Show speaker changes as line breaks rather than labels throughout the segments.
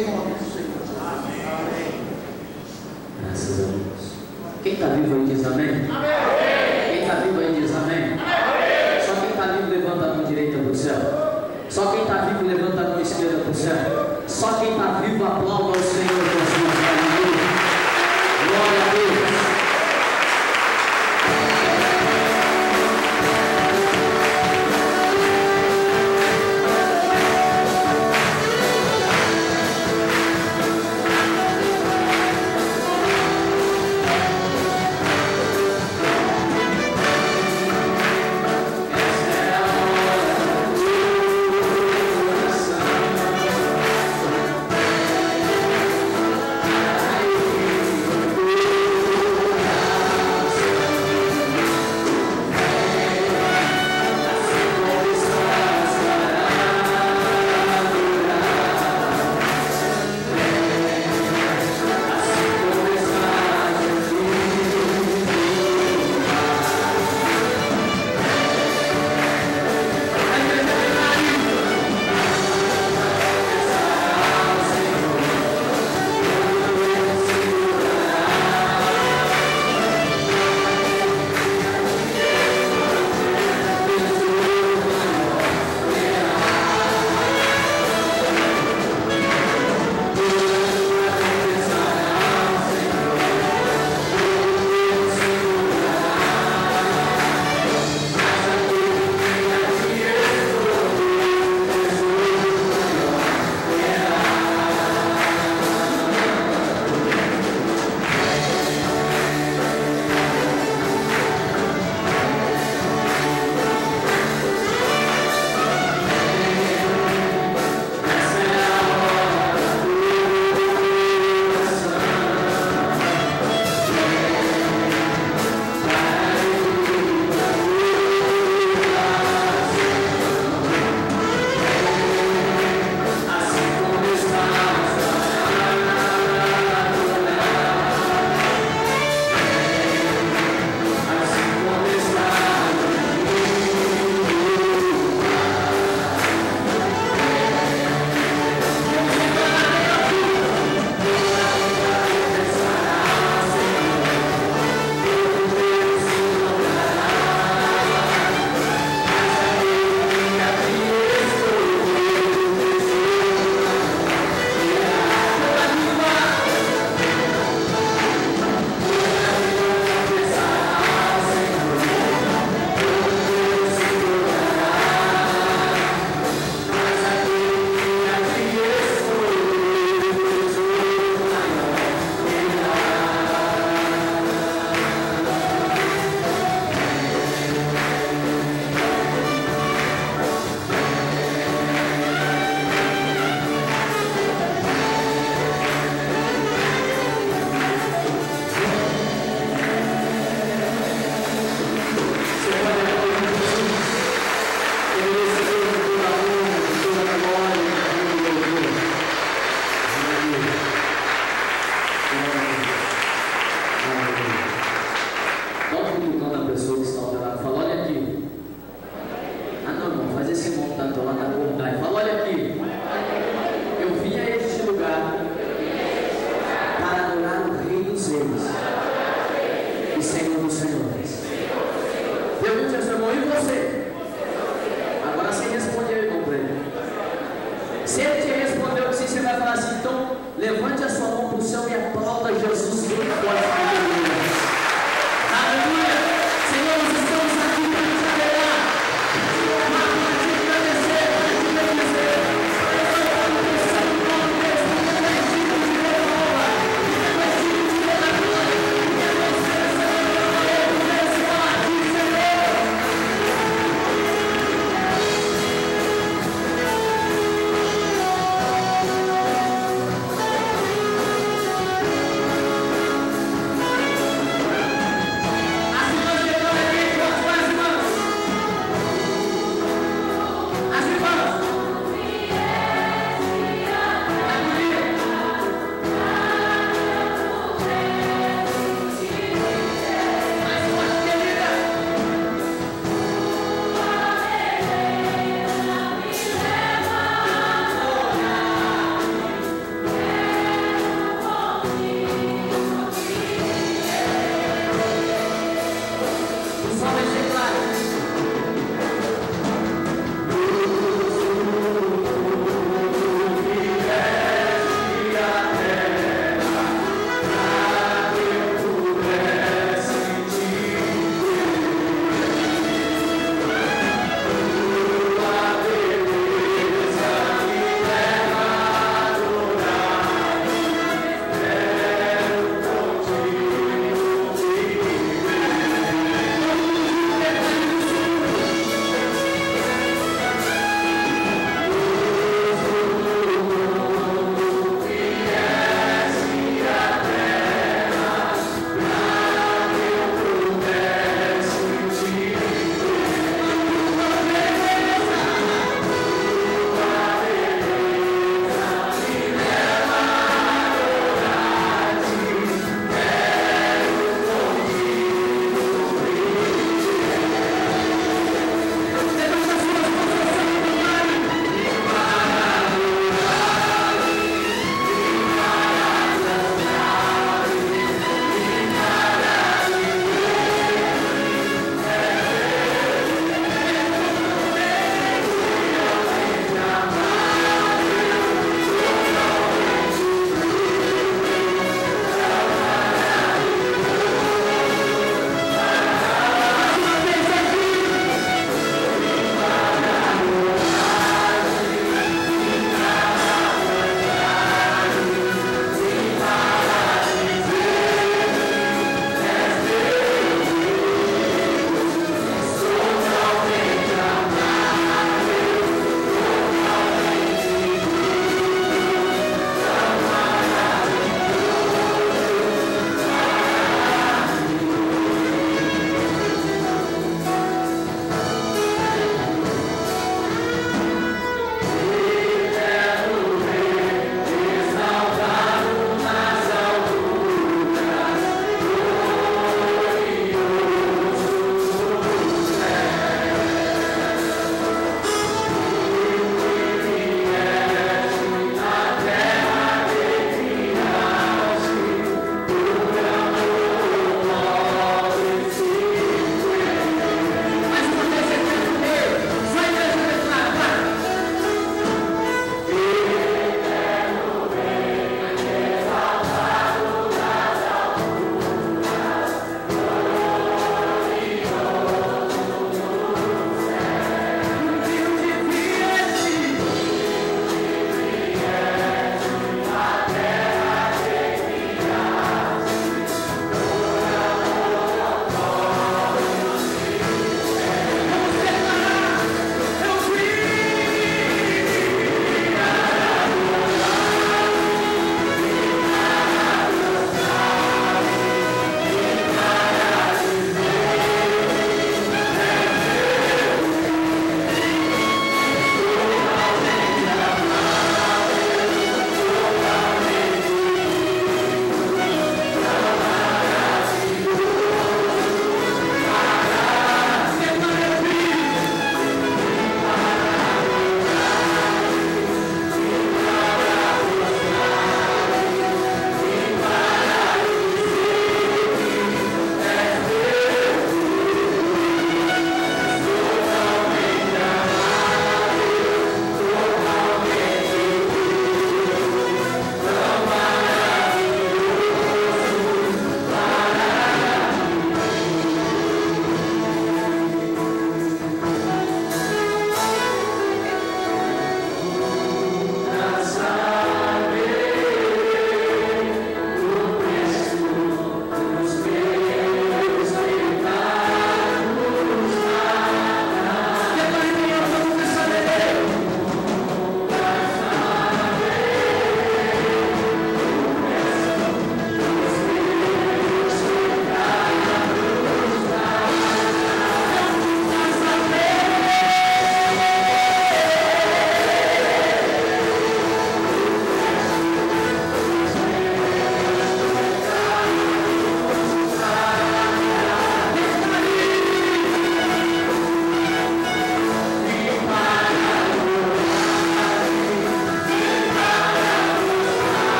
em nome do Senhor. Amém. Graças a Deus. Quem está vivo aí diz amém? Amém. Quem está vivo aí diz amém? Amém. Só quem está vivo levanta a mão direita para o céu. Só quem está vivo levanta a mão esquerda para o céu. Só quem está vivo aplauda ao Senhor com as suas mãos. Glória a Deus.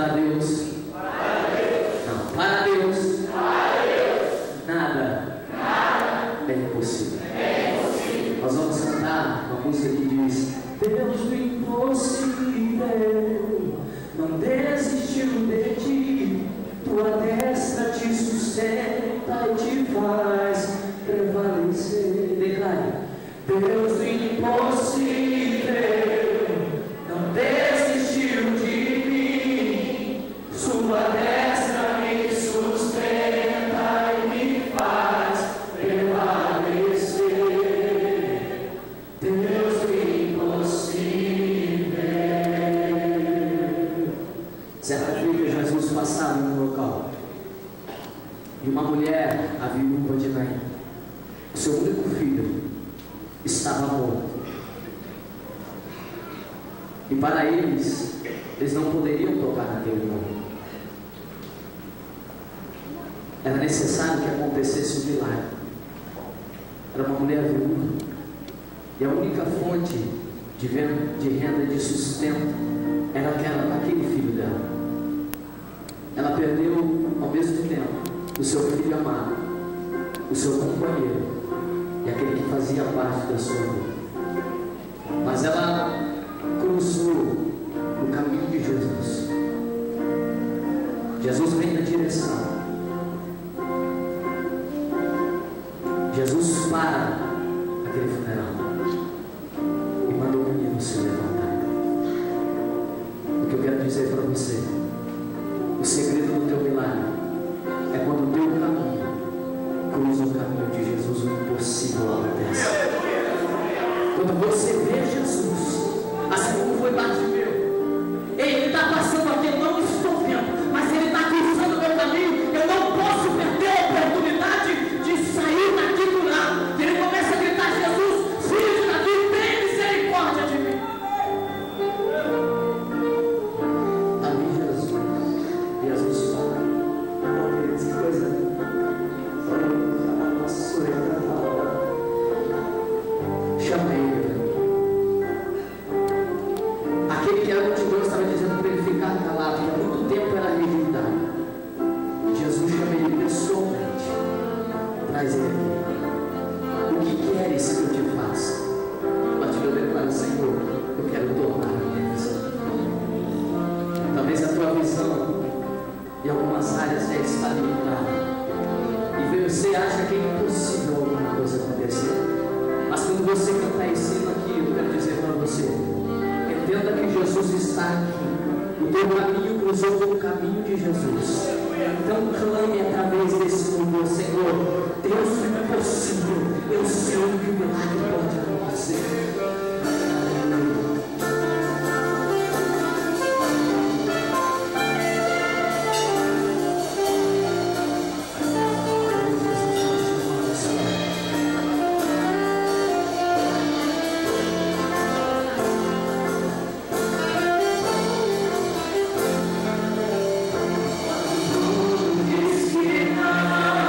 para Deus. Não, para Deus. Nada é impossível. Nós vamos cantar uma música que diz: Deus do impossível não desistiu de ti, tua destra te sustenta e te faz prevalecer. Declare: Deus do impossível não desistiu de mim, sua destra me sustenta e me faz prevalecer. Deus do impossível. Certa feita, Jesus passava no local e uma mulher, a viúva de Naim, o seu único filho, estava morto. E para eles não poderiam tocar naquele nome. Era necessário que acontecesse um milagre. Era uma mulher viúva, e a única fonte de renda e de sustento era aquele filho dela. Ela perdeu ao mesmo tempo o seu filho amado, o seu companheiro e aquele que fazia parte da sua vida. Mas ela cruzou o caminho de Jesus. Jesus vem na direção. Jesus para aquele funeral e manda o menino se levantar. O que eu quero dizer para você: o segredo do teu milagre é quando o teu caminho cruza o caminho de Jesus, o impossível acontece. Quando você vê Jesus, assim como foi Bartimeu, ele está passando aqui, eu não estou vendo, mas ele está cruzando o meu caminho, eu não posso perder a oportunidade de sair daqui do lado. Ele começa a gritar: Jesus, filho de Davi, tem misericórdia de mim. Ali Jesus fala: oh, queridos, que coisa. Chama ele. Aquele que era multidão estava dizendo para ele ficar calado, que há muito tempo era rejeitado. Jesus chama ele pessoalmente, traz ele aqui. O que queres que eu te faça? Bartimeu declara: Senhor, eu quero tornar a minha visão. Talvez a tua visão em algumas áreas já está limitada, e você acha que é impossível alguma coisa acontecer. Mas quando você cantar esse hino aqui, eu quero dizer para você: entenda que Jesus está aqui. O teu caminho cruzou com o caminho de Jesus. Então clame através desse louvor: Senhor, Deus do impossível, eu sei que o milagre pode acontecer.
Diz que não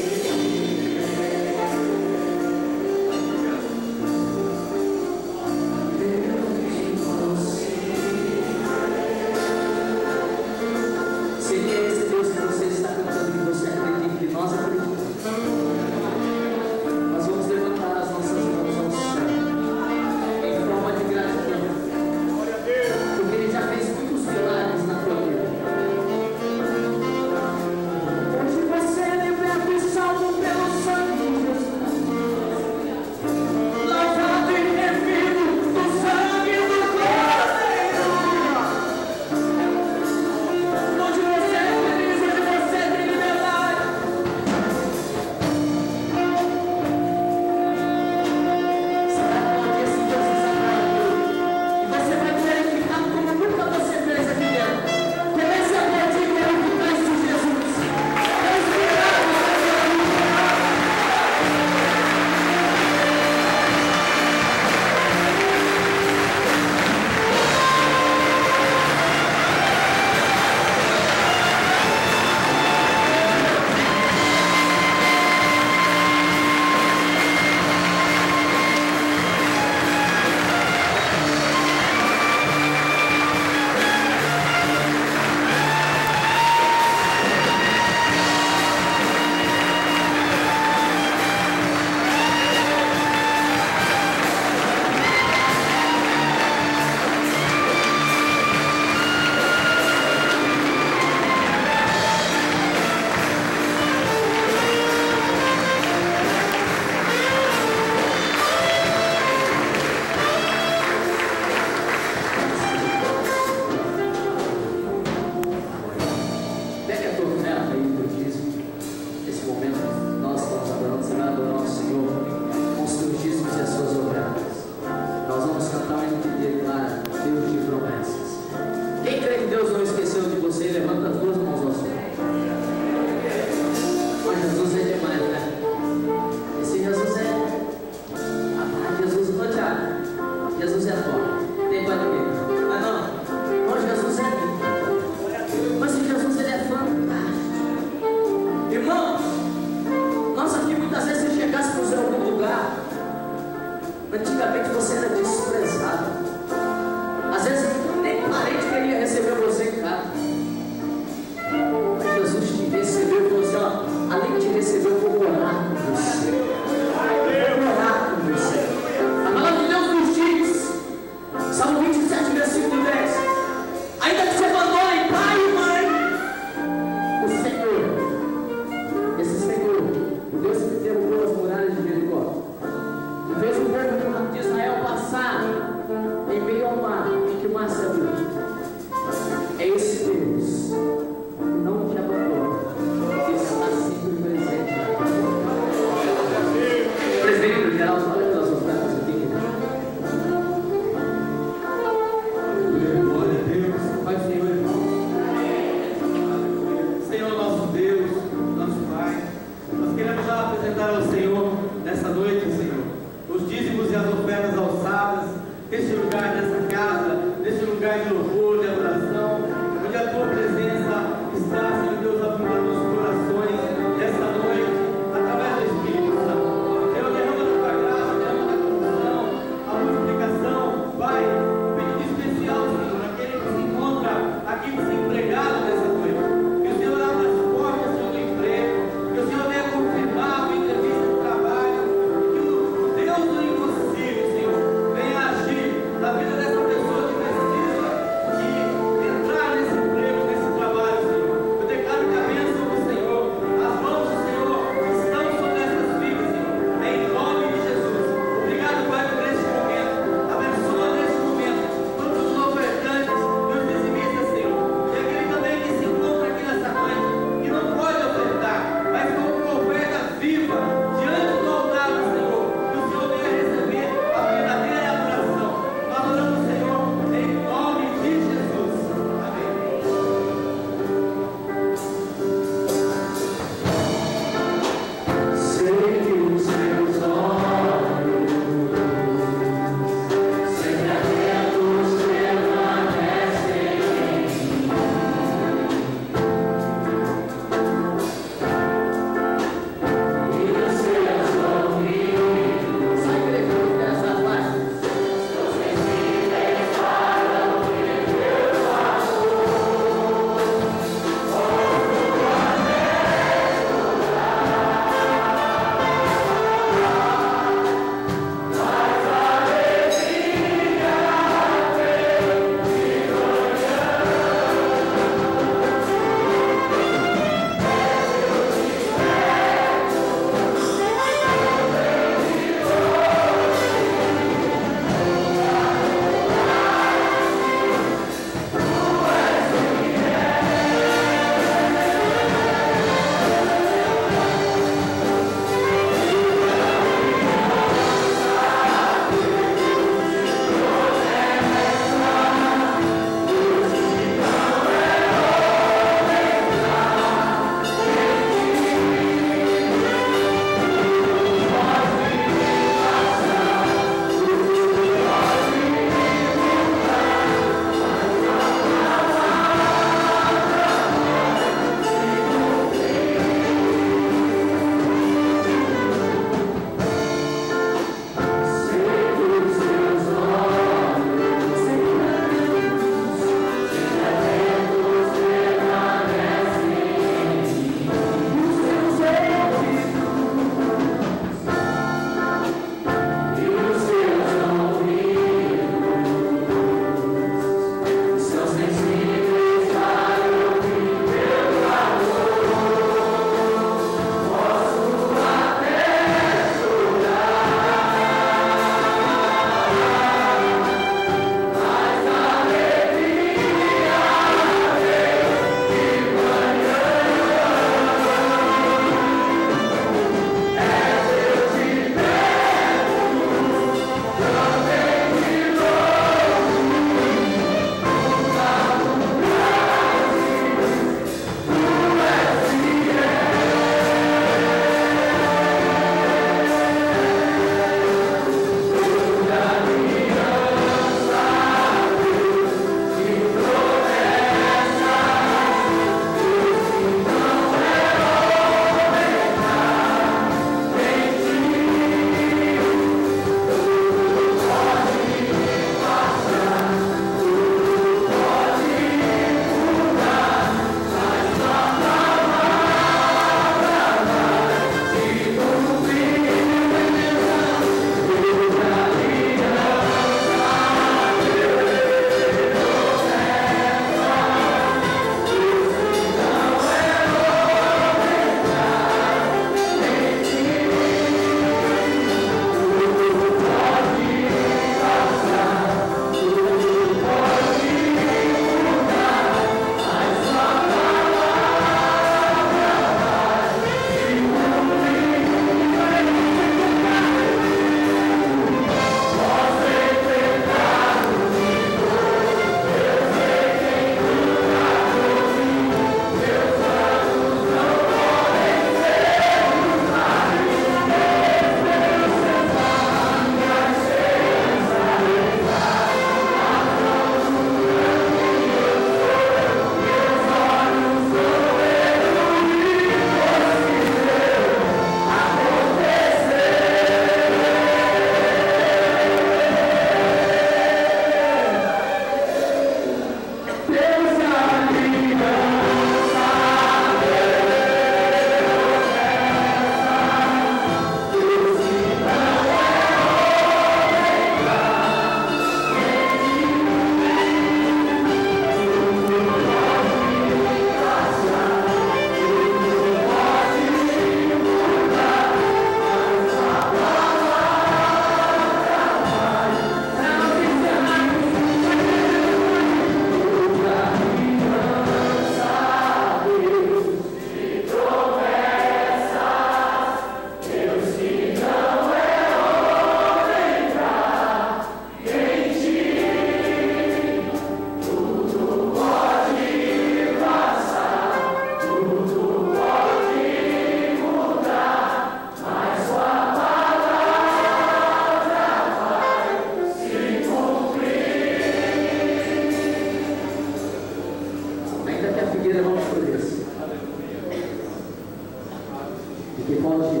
que falte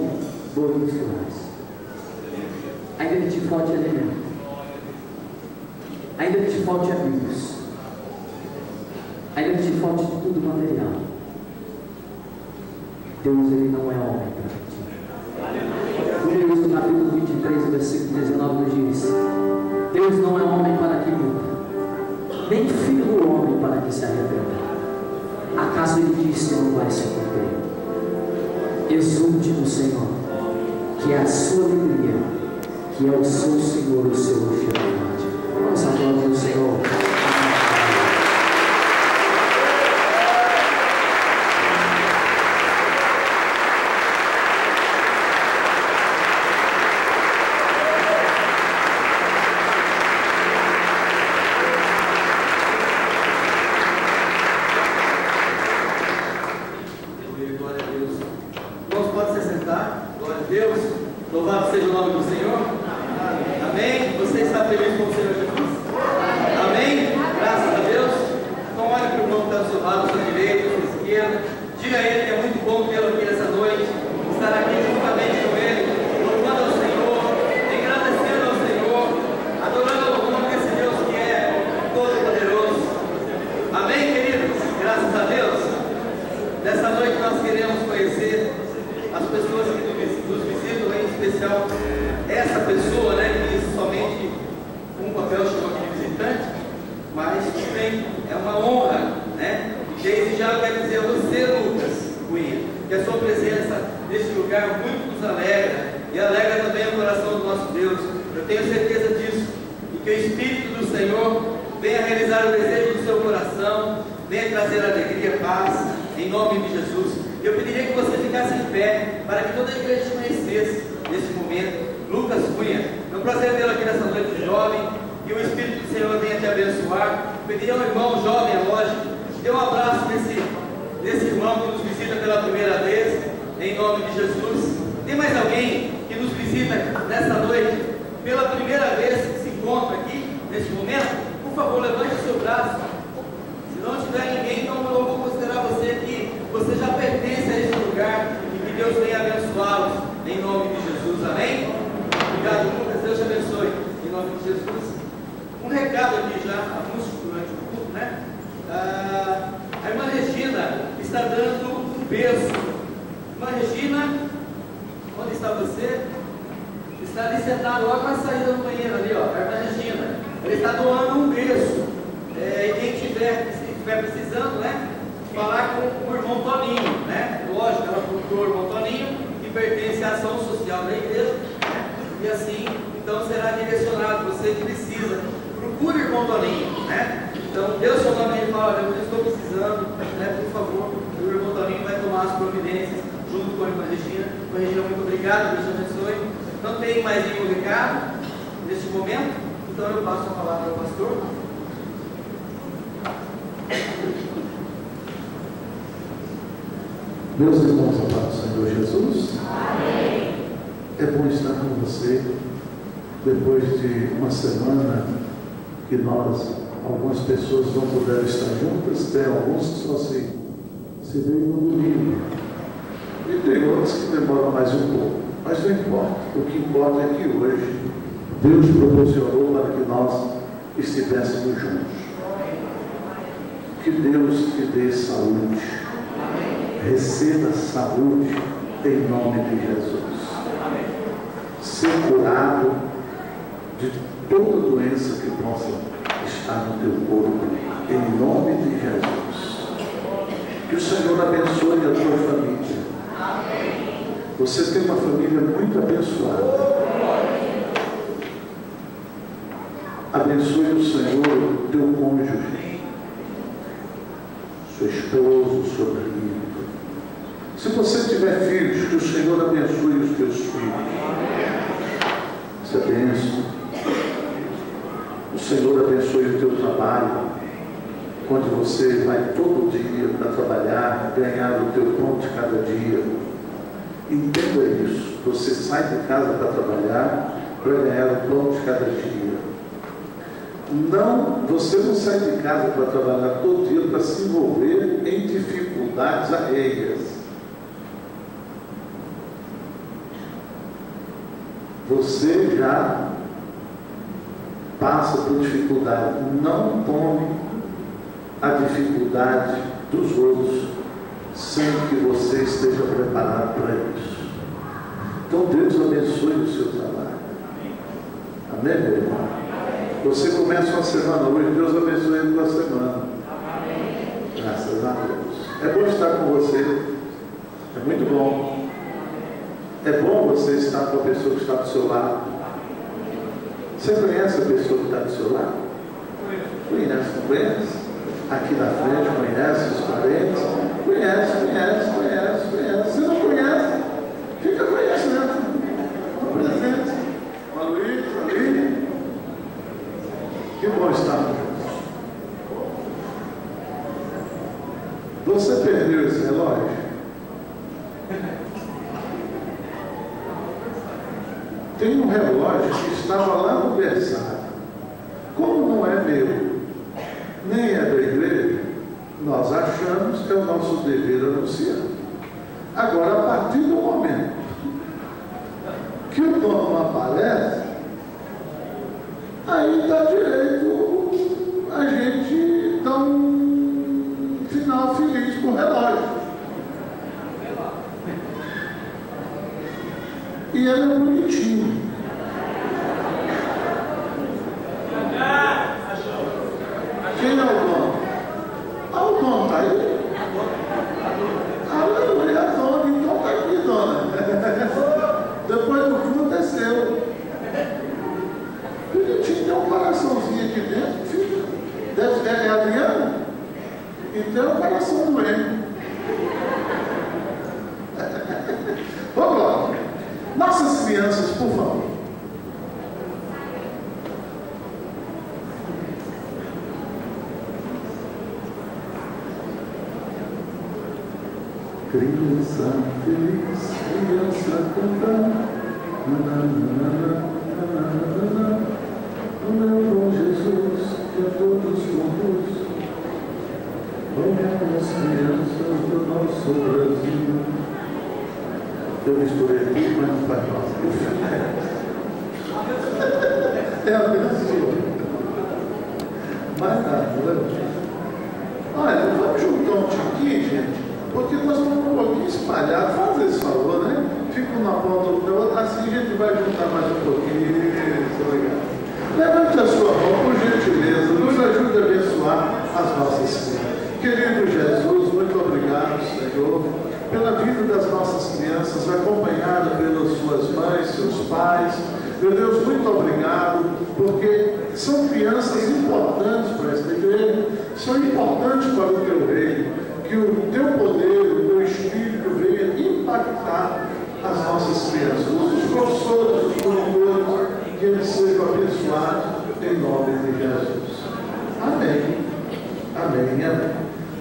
boas musculares, ainda que te falte alimento, ainda que te falte amigos, ainda que te falte tudo material, Deus, Ele não é homem para ti. Deus, no capítulo 23, versículo 19, nos diz: Deus não é homem para que minta, nem filho do homem para que se arrependa. Acaso Ele disse que não vai se cumprir? Exulte no Senhor, que é a sua alegria, que é o seu Senhor, o seu fidelidade. Vamos aplaudir o Senhor.
Meus irmãos, a paz do Senhor Jesus. Amém. É bom estar com você depois de uma semana que algumas pessoas não puderam estar juntas, tem alguns que só se veem no domingo. E tem outros que demoram mais um pouco. Mas não importa. O que importa é que hoje Deus proporcionou para que nós estivéssemos juntos. Que Deus te dê saúde. Receba saúde em nome de Jesus. Ser curado de toda doença que possa estar no teu corpo, em nome de Jesus. Que o Senhor abençoe a tua família. Você tem uma família muito abençoada. Abençoe o Senhor o teu cônjuge, seu esposo, seu marido. Se você tiver filhos, que o Senhor abençoe os teus filhos. Essa bênção. O Senhor abençoe o teu trabalho, onde você vai todo dia para trabalhar, ganhar o teu pão de cada dia. Entenda isso. Você sai de casa para trabalhar, para ganhar o pão de cada dia. Você não sai de casa para trabalhar todo dia para se envolver em dificuldades alheias. você já passa por dificuldade. Não tome a dificuldade dos outros sem que você esteja preparado para isso. Então Deus abençoe o seu trabalho. Amém, meu irmão? Você começa uma semana hoje, Deus abençoe a tua semana. Graças a Deus. É bom estar com você. É muito bom. É bom você estar com a pessoa que está do seu lado. Você conhece a pessoa que está do seu lado? Conhece, não conhece? Aqui na frente, conhece os parentes? Conhece. Se não conhece, fica conhecendo. No presente. O Luiz, ali. Que bom estar com você. Você perdeu esse relógio? Tem um relógio que estava lá no berçário. Como não é meu, nem é da igreja, nós achamos que é o nosso dever anunciar. Agora, a partir do momento que o dono não aparece, aí dá direito a gente dar um final feliz para o relógio. E ele é bonitinho. Quem é o dono? Ah, o dono está aí. Aleluia, é dono. Então está aqui, dona. Depois do culto é seu. Bonitinho, tem um coraçãozinho aqui dentro. Fica. Deve ser Adriano? Então é o coração do M. Vamos lá. Nossas crianças, por favor. Criança feliz, criança cantando. O meu bom Jesus, que a todos conduz. Olha as crianças do nosso Brasil. Eu misturei aqui, mas não faz mal. É a pessoa. Mas nada. Olha, vamos juntar um tiquinho, gente, porque nós estamos um pouquinho espalhados. Faz esse favor, né? Fica uma ponta do outro, assim a gente vai juntar mais um pouquinho. Obrigado. Levante a sua mão, por gentileza, nos ajude a abençoar as nossas crianças. Querido Jesus, muito obrigado, Senhor, pela vida das nossas crianças, acompanhada pelas suas mães, seus pais. Meu Deus, muito obrigado, porque são crianças importantes para esta igreja, são importantes para o teu reino, que o teu poder, o teu Espírito venha impactar as nossas crianças, os professores, os monitores, que eles sejam abençoados em nome de Jesus. Amém. Amém. Amém.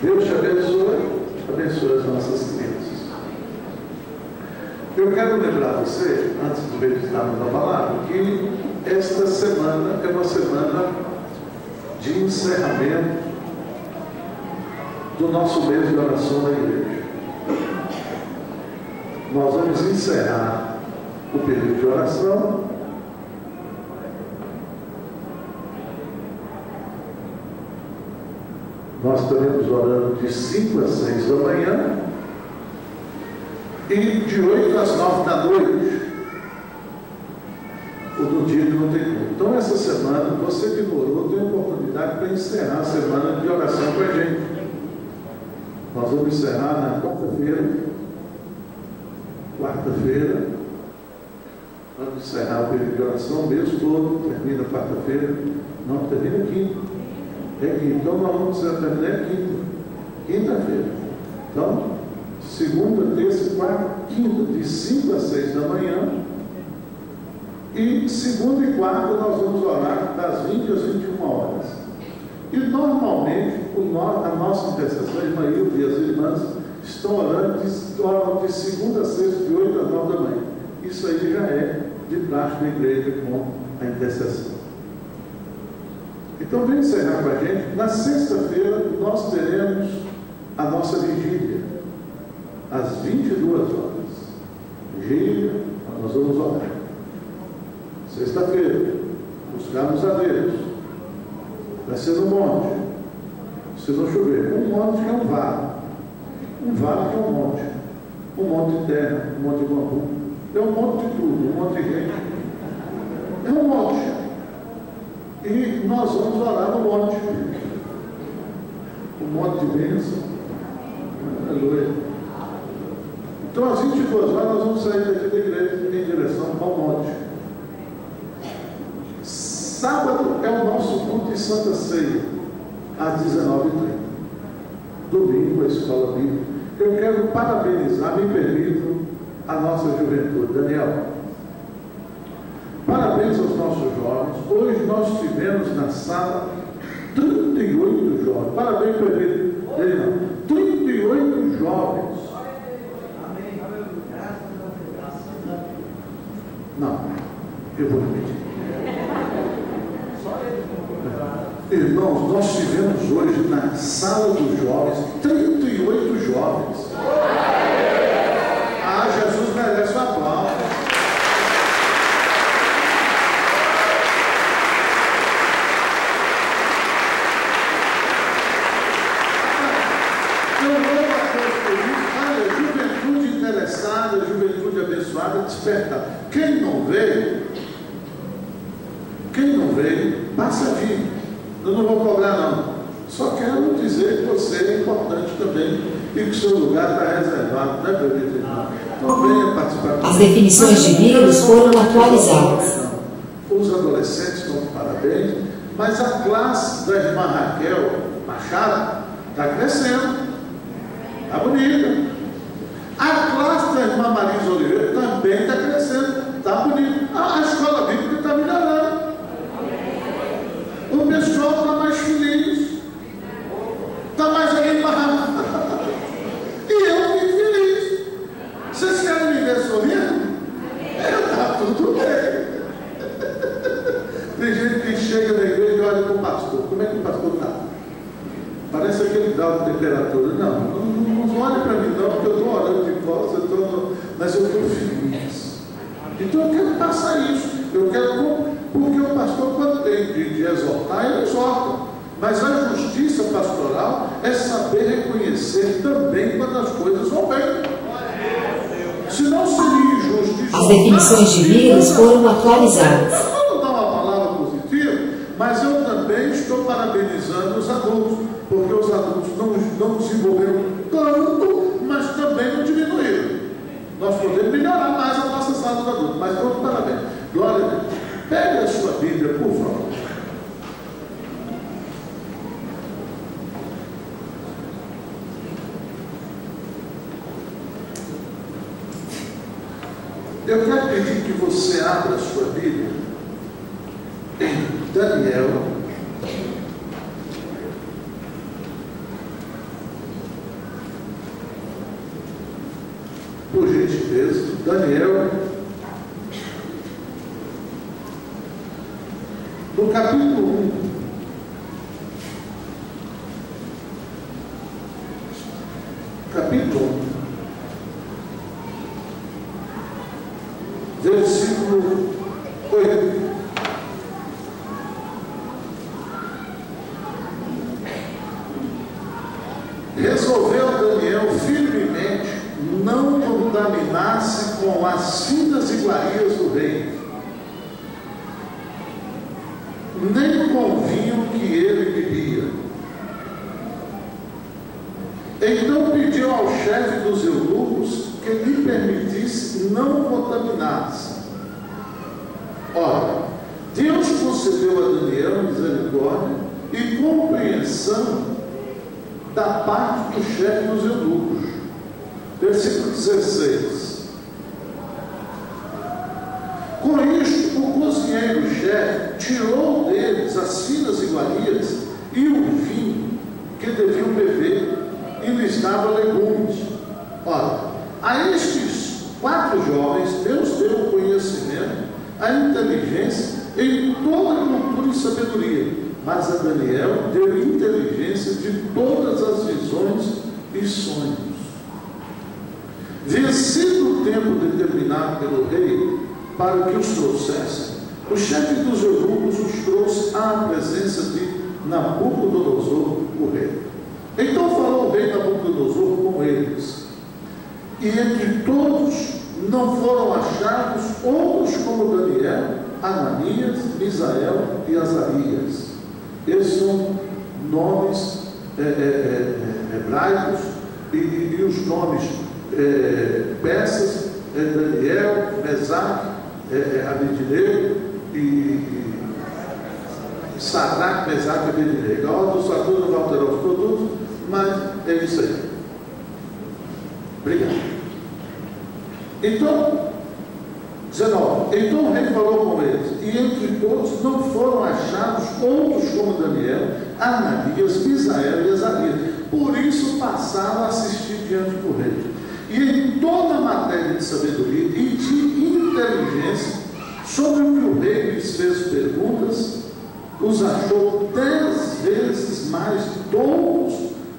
Deus te abençoe as nossas crianças. Eu quero lembrar você, antes de meditarmos na palavra, que esta semana é uma semana de encerramento do nosso mês de oração na igreja. Nós vamos encerrar o período de oração nós estaremos orando de 5 às 6 da manhã e de 8 às 9 da noite, o do dia que não tem culto. Então essa semana, você que morou, tem a oportunidade para encerrar a semana de oração com a gente. Nós vamos encerrar na quarta-feira, vamos encerrar o período de oração o mês todo, termina quarta-feira, não, termina quinta. É quinta. Então nós vamos terminar quinta-feira. Então, segunda, terça, quarta, quinta, de 5 às 6 da manhã. E segunda e quarta nós vamos orar das 20 às 21 horas. E normalmente a nossa intercessão, a Ismael e as irmãs estão oram de segunda a sexta, de 8 às 9 da manhã. Isso aí já é de prática da igreja com a intercessão. Então vem encerrar com a gente. Na sexta-feira nós teremos a nossa vigília, às 22 horas. Vigília, nós vamos orar. Sexta-feira, buscarmos a Deus. Vai ser no monte, se não chover. Um monte que é um vale. Um vale que é um monte. Um monte de terra, um monte de bambu. É um monte de tudo, um monte de gente. É um monte. E nós vamos orar no monte. Um monte de bênção. Aleluia. Então, às 22 horas, nós vamos sair daqui da igreja em direção ao monte. Sábado é o nosso culto de Santa Ceia, às 19h30. Domingo, a escola bíblica. Eu quero parabenizar, me permitam, a nossa juventude. Daniel, parabéns aos nossos jovens. Hoje nós tivemos na sala 38 jovens. Parabéns, Daniel. 38 jovens. Não, eu vou repetir. Irmãos, nós tivemos hoje na sala dos jovens 38 jovens. Ah, Jesus merece um aplauso. Eu louvo a Deus por isso. Olha, juventude interessada, juventude abençoada, despertar. Quem não veio, passa a vir. Eu não vou cobrar, não. Só quero dizer que você é importante também e que o seu lugar está reservado, né, bebê? Então venha participar.
As definições de vírus foram atualizadas.
Os adolescentes estão de parabéns, mas a classe da irmã Raquel Machado está crescendo. Está bonita. A classe da irmã Marisa Oliveira também está crescendo. Está bonita. A escola bíblica está melhorando. O pessoal está mais feliz, está mais animado. E eu fico feliz. Vocês querem me ver sorrindo? Está tudo bem. Tem gente que chega na igreja e olha para o pastor. Como é que o pastor está? Parece aquele grau de temperatura. Não olhe para mim não, porque eu estou orando de costas, mas eu estou feliz. Então eu quero passar isso. Eu quero... Porque o pastor, quando tem de exortar, ele exorta. Mas a justiça pastoral é saber reconhecer também quando as coisas vão bem. Senão seria injusto.
As definições de vírus foram atualizadas.
Eu não dou uma palavra positiva, mas eu também estou parabenizando os adultos, porque os adultos não desenvolveram tanto, mas também não diminuíram. Nós podemos melhorar mais a nossa sala dos adultos, mas todos parabéns. Glória a Deus. Pegue a sua Bíblia, por favor. Eu quero pedir que você abra a sua Bíblia em Daniel, por gentileza, Daniel, no capítulo 1, versículo 8. Resolveu Daniel firmemente não contaminar-se com as finas iguarias do rei, nem com o vinho que ele bebia. Então pediu ao chefe dos eunucos que lhe permitisse não contaminar-se. Ora, Deus concedeu a Daniel misericórdia e compreensão da parte do chefe dos eunucos. Versículo 16. Com isto, o cozinheiro-chefe tirou deles as finas iguarias e o vinho que deviam beber, e lhes dava legumes. Ora, a estes 4 jovens Deus deu o conhecimento, a inteligência em toda a cultura e sabedoria, mas a Daniel deu inteligência de todas as visões e sonhos. Vencido o tempo determinado pelo rei para que os trouxessem, o chefe dos eunucos os trouxe à presença de Nabucodonosor, o rei. Então falou o rei Nabucodonosor com eles, e entre todos não foram achados outros como Daniel, Ananias, Misael e Azarias. Esses são nomes hebraicos e os nomes persas, Daniel, Mesaque, Abednego e Sadraque, Mesaque e Abednego. A ordem do Saturno não vai alterar os produtos, mas é isso aí. Obrigado. Então, 19. Então o rei falou com eles, e entre todos não foram achados outros como Daniel, Ananias, Misael e Azarias. Por isso passaram a assistir diante do rei. E em toda a matéria de sabedoria e de inteligência, sobre o que o rei lhes fez perguntas, os achou 10 vezes mais tolos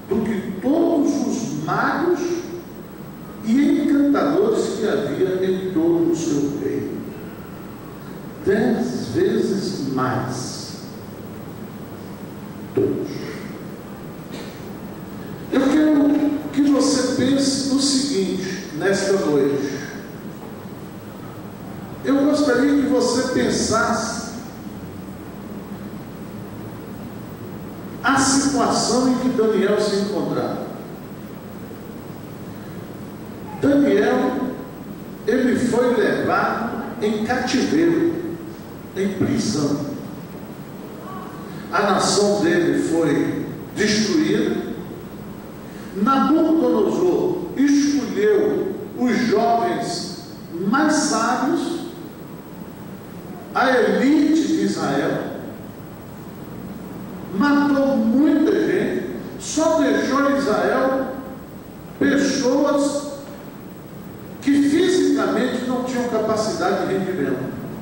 do que todos os magos e encantadores que havia em todo o seu reino. 10 vezes mais todos. Eu quero que você pense no seguinte, nesta noite. Eu gostaria que você pensasse a situação em que Daniel se encontrava. Daniel, ele foi levado em cativeiro, em prisão. A nação dele foi destruída. Nabucodonosor escolheu os jovens mais sábios, a elite de Israel, matou muita gente, só deixou em Israel pessoas que fisicamente não tinham capacidade de rendimento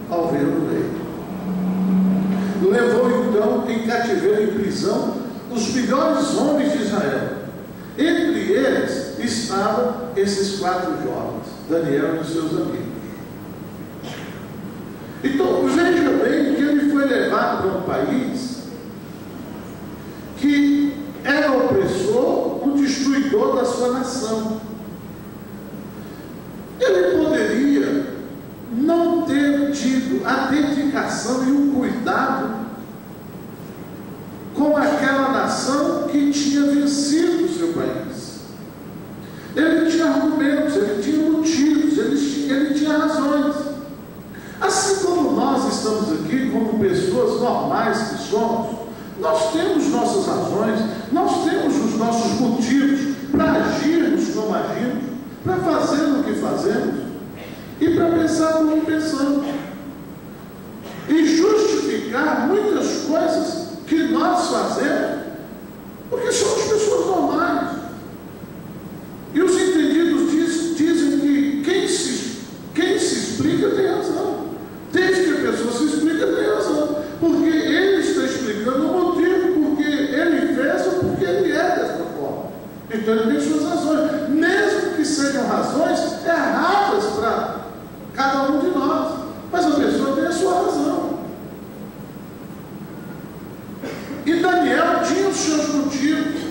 ao ver o rei. Levou então em cativeiro, em prisão, os melhores homens de Israel. Entre eles estavam esses 4 jovens, Daniel e os seus amigos. Então veja bem que ele foi levado para um país que era opressor, o destruidor da sua nação. Ele poderia não ter tido a dedicação e o cuidado com aquela nação que tinha vencido o seu país. Ele tinha argumentos, ele tinha motivos, ele tinha razões. Assim como nós estamos aqui, como pessoas normais que somos, nós temos nossas razões, nós temos os nossos motivos para agirmos como agimos, para fazer o que fazemos e para pensar como pensamos e justificar muitas coisas que nós fazemos porque somos pessoas normais. E os entendidos dizem que quem se explica tem razão. Desde que a pessoa se explica tem razão, porque ele está explicando o motivo porque ele fez ou porque ele é dessa forma. Então ele tem suas razões, mesmo que sejam razões erradas para cada um de nós, mas a pessoa tem a sua razão. E Daniel tinha os seus motivos.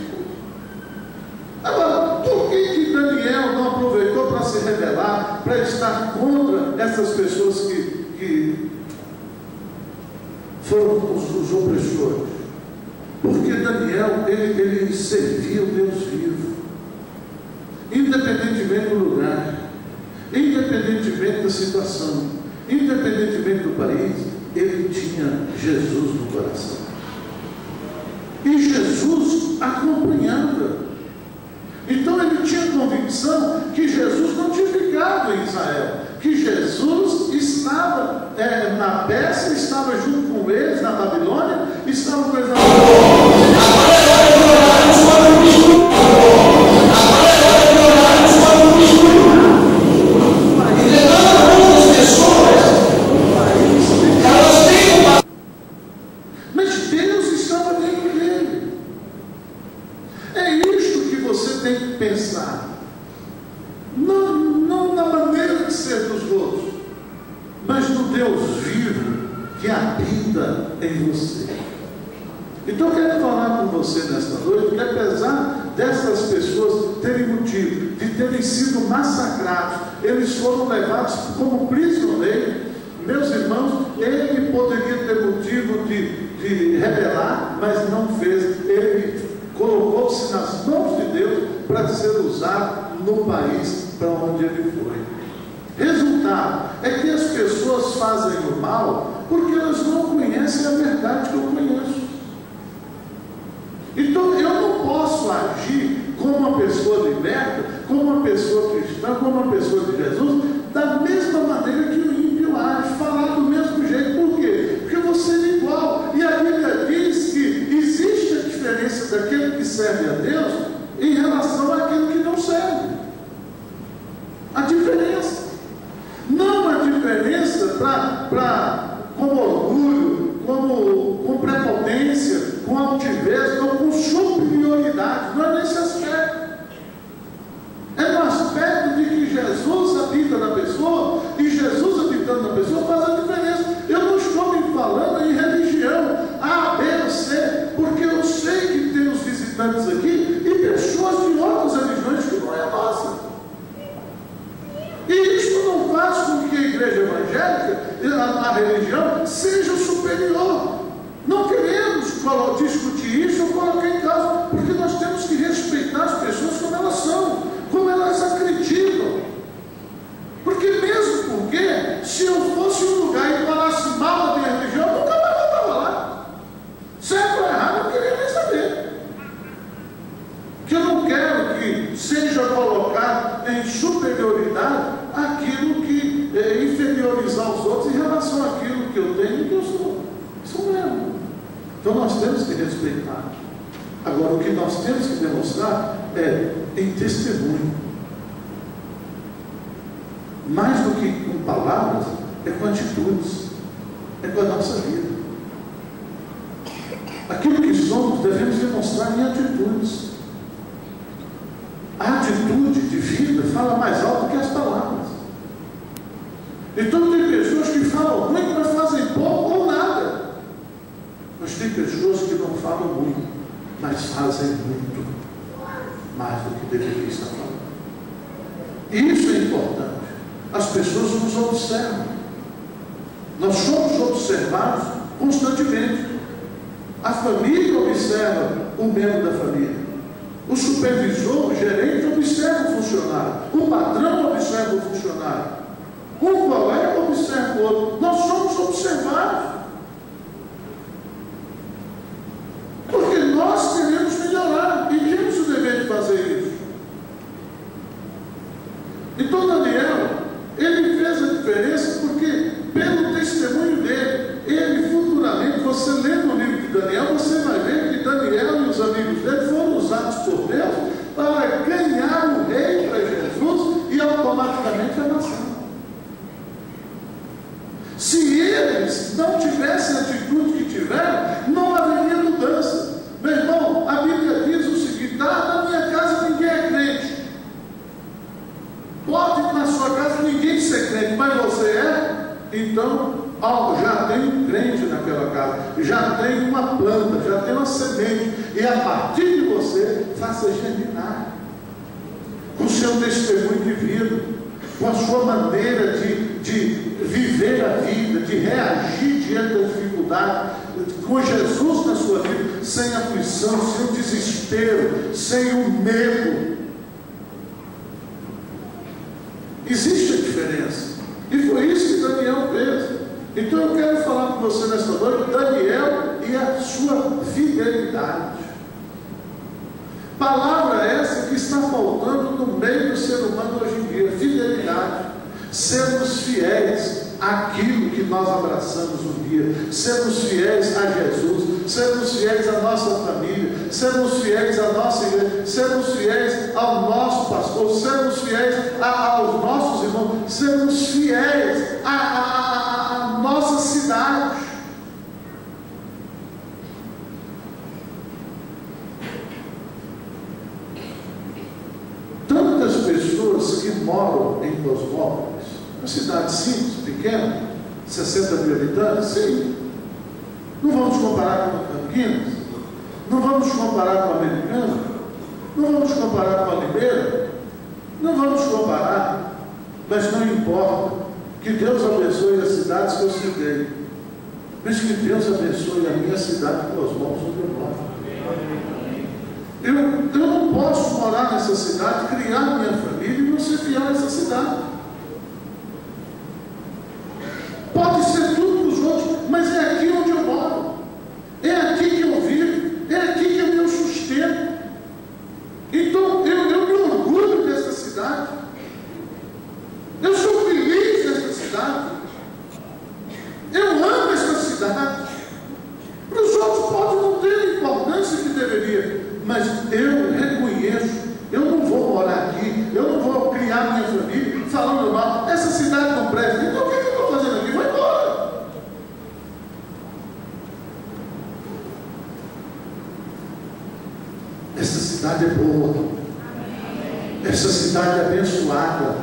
Agora, por que Daniel não aproveitou para se rebelar, para estar contra essas pessoas que foram os opressores? Porque Daniel, ele servia o Deus vivo, independentemente do lugar, independentemente da situação, independentemente do país, ele tinha Jesus no coração. E Jesus acompanhava. Então ele tinha convicção que Jesus não tinha ficado em Israel, que Jesus estava na Pérsia, estava junto com eles na Babilônia, estava com eles mas Deus estava dentro dele. É isto que você tem que pensar, não na maneira de ser dos outros, mas no Deus vivo que habita em você. Então eu quero falar com você nesta noite que, apesar dessas pessoas terem motivo de terem sido massacrados, eles foram levados como prisioneiros. Meus irmãos, ele poderia ter motivo de rebelar, mas não fez. Ele colocou-se nas mãos de Deus para ser usado no país para onde ele foi. Resultado é que as pessoas fazem o mal porque elas não conhecem a verdade que eu conheço. Então eu não posso agir como uma pessoa liberta, como uma pessoa cristã, como uma pessoa de Jesus, da mesma maneira que o ímpio age, falar do mesmo jeito. Por quê? Porque você é igual. E a Bíblia diz que existe a diferença daquele que serve a Deus em relação àquele que não serve. A diferença. Não a diferença com orgulho, com prepotência, com altivez, ou com superioridade. Não é nesse aspecto. É no aspecto de que Jesus habita na pessoa, e Jesus habitando na pessoa faz a diferença. Eu não estou me falando em religião A, B ou C, porque eu sei que tem os visitantes aqui e pessoas de outras religiões que não é a nossa. E isso não faz com que a igreja evangélica, a religião, seja superior. Não queremos discutir isso ou colocar em causa, porque nós temos que respeitar as pessoas como elas são, como elas acreditam. Porque mesmo porque, se eu fosse um lugar e falasse mal da minha religião, eu nunca mais voltava lá. Certo ou errado, eu não queria nem saber. Que eu não quero que seja colocado em superioridade aquilo que inferiorizar os outros em relação àquilo que eu tenho e que eu sou. Isso mesmo. Então nós temos que respeitar. Agora, o que nós temos que demonstrar é em testemunho. Mais do que com palavras, é com atitudes, é com a nossa vida. Aquilo que somos devemos demonstrar em atitudes. A atitude de vida fala mais alto que as palavras. Então tem pessoas que falam muito, mas fazem pouco ou nada. Mas tem pessoas que não falam muito, mas fazem muito mais do que deveria estar falando. E isso é importante. As pessoas nos observam. Nós somos observados constantemente. A família observa o membro da família. O supervisor, o gerente observa o funcionário. O patrão observa o funcionário. Um colega observa o outro. Nós somos observados. Porque nós queremos melhorar e temos o dever de fazer isso. Então Daniel, ele fez a diferença porque, pelo testemunho dele, ele futuramente, você lendo o livro de Daniel, você vai ver que Daniel e os amigos dele foram usados por Deus para ganhar o rei para Jesus e automaticamente a nação. Se eles não tivessem a atitude que tiveram, não haveria mudança. Meu irmão, a Bíblia diz o seguinte: na minha casa ninguém é crente. Pode na sua casa ninguém ser crente, mas você é, então já tem um crente naquela casa, já tem uma planta, já tem uma semente, e a partir de você, faça germinar, com o seu testemunho de vida, com a sua maneira de viver a vida, de reagir diante da dificuldade, com Jesus na sua vida, sem aflição, sem o desespero, sem o medo. Existe a diferença. E foi isso que Daniel fez. Então eu quero falar com você nesta noite, Daniel e a sua fidelidade. Palavra essa que está faltando no meio do ser humano hoje em dia: fidelidade. Sermos fiéis àquilo que nós abraçamos um dia, sermos fiéis a Jesus, sermos fiéis à nossa família, sermos fiéis à nossa igreja, sermos fiéis ao nosso pastor, sermos fiéis aos nossos irmãos, sermos fiéis à nossa cidade. Tantas pessoas que moram em Cosmópolis, uma cidade simples, pequena, 60 mil habitantes? Sim. Não vamos comparar com Campinas? Não vamos comparar com a Americana? Não vamos comparar com a Limeira? Não vamos comparar, mas não importa. Que Deus abençoe as cidades que eu citei, mas que Deus abençoe a minha cidade com as mãos onde eu moro. Eu não posso morar nessa cidade, criar minha família e não ser fiel a essa cidade. Pode ser tudo para os outros, mas é aqui onde eu moro, é aqui que eu vivo, é aqui que é o meu sustento. Então eu me orgulho dessa cidade, eu sou feliz dessa cidade, eu amo essa cidade. Para os outros pode não ter a importância que deveria, mas eu reconheço, eu não vou morar aqui, eu não vou criar minha família falando mal, essa cidade não presta, então o que eu estou fazendo aqui? Vai embora. Essa cidade é boa, essa cidade é abençoada.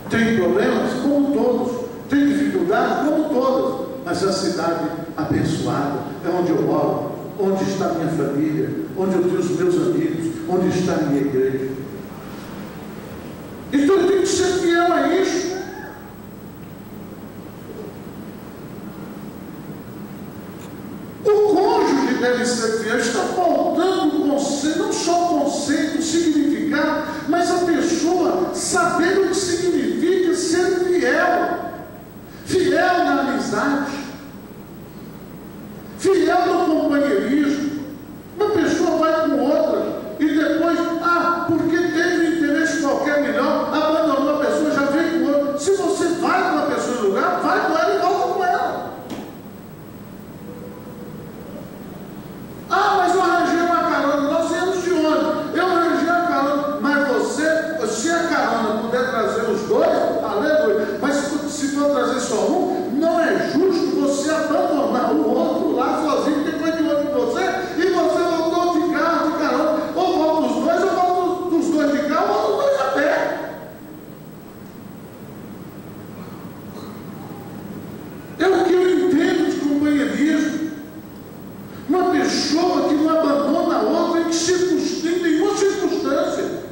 Tem problemas? Como todos. Tem dificuldades? Como todas. Mas a cidade abençoada é onde eu moro, onde está minha família, onde eu tenho os meus amigos, onde está a minha igreja. Então eu tenho que ser fiel a isso. O cônjuge deve ser fiel. Está faltando o conceito, não só o conceito, o significado, mas a pessoa saber o que significa ser fiel. Fiel na amizade, fiel no companheirismo. Uma pessoa vai com outra e depois, porque teve um interesse qualquer melhor, abandonou a pessoa, já veio com outra. Se você vai com a pessoa no lugar, vai com ela e volta com ela. Mas eu arranjei uma carona, nós viemos de onde? Eu arranjei a carona, mas você, se a carona puder trazer os dois, aleluia. Mas se for trazer só um, não é justo você abandonar o outro lá sozinho, que foi de olho com você, e você voltou de carro, de carona, ou volta os dois, ou volta os dois de carro, ou volta os dois a pé. É o que eu entendo de companheirismo. Uma pessoa que não abandona a outra em nenhuma circunstância.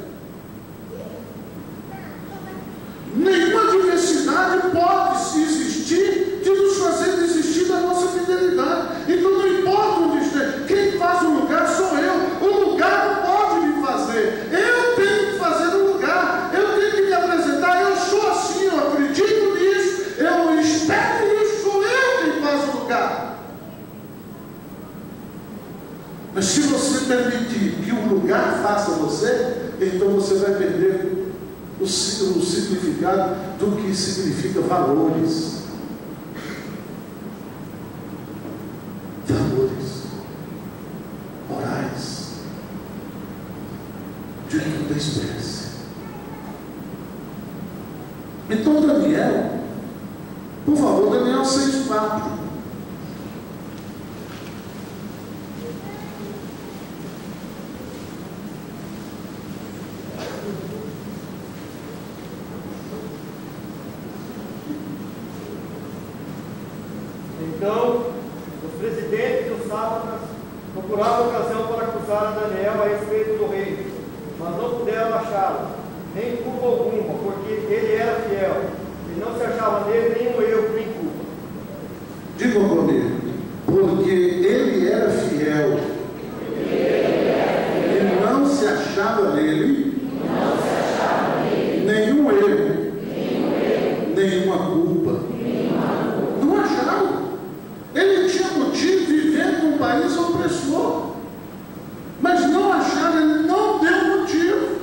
Nenhuma adversidade pode existir de nos fazer desistir da nossa fidelidade. Então não importa onde esteja, quem faz o lugar sou eu. O lugar não pode me fazer. Eu tenho que fazer o lugar. Eu tenho que me apresentar. Eu sou assim, eu acredito nisso. Eu espero nisso. Sou eu quem faz o lugar. Mas se você permitir que o lugar faça você, então você vai perder o significado do que significa valores. Valores morais de toda espécie. Então Daniel, por favor, Daniel 6:4.
Então, os presidentes e os sátrapas procuravam ocasião para acusar a Daniel a respeito do rei, mas não puderam achá-lo, nem culpa alguma, porque ele era fiel, e não se achava nele nenhum erro nem culpa.
Diga comigo, porque ele era fiel, e não se achava nele nenhum erro, nenhuma culpa. Não acharam. Ele tinha motivo vivendo num país opressor, mas não acharam, ele não deu motivo.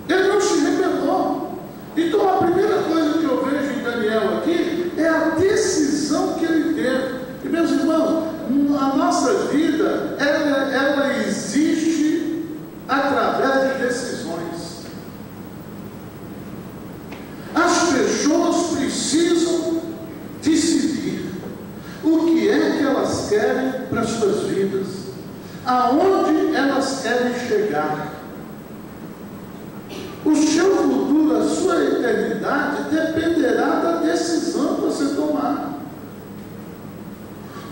Ele não se rebelou. Então a primeira coisa que eu vejo em Daniel aqui é a decisão que ele teve. E meus irmãos, a nossa vida, ela existe através de decisões. As pessoas precisam decidir o que é que elas querem para as suas vidas, aonde elas querem chegar. O seu futuro, a sua eternidade dependerá tomar.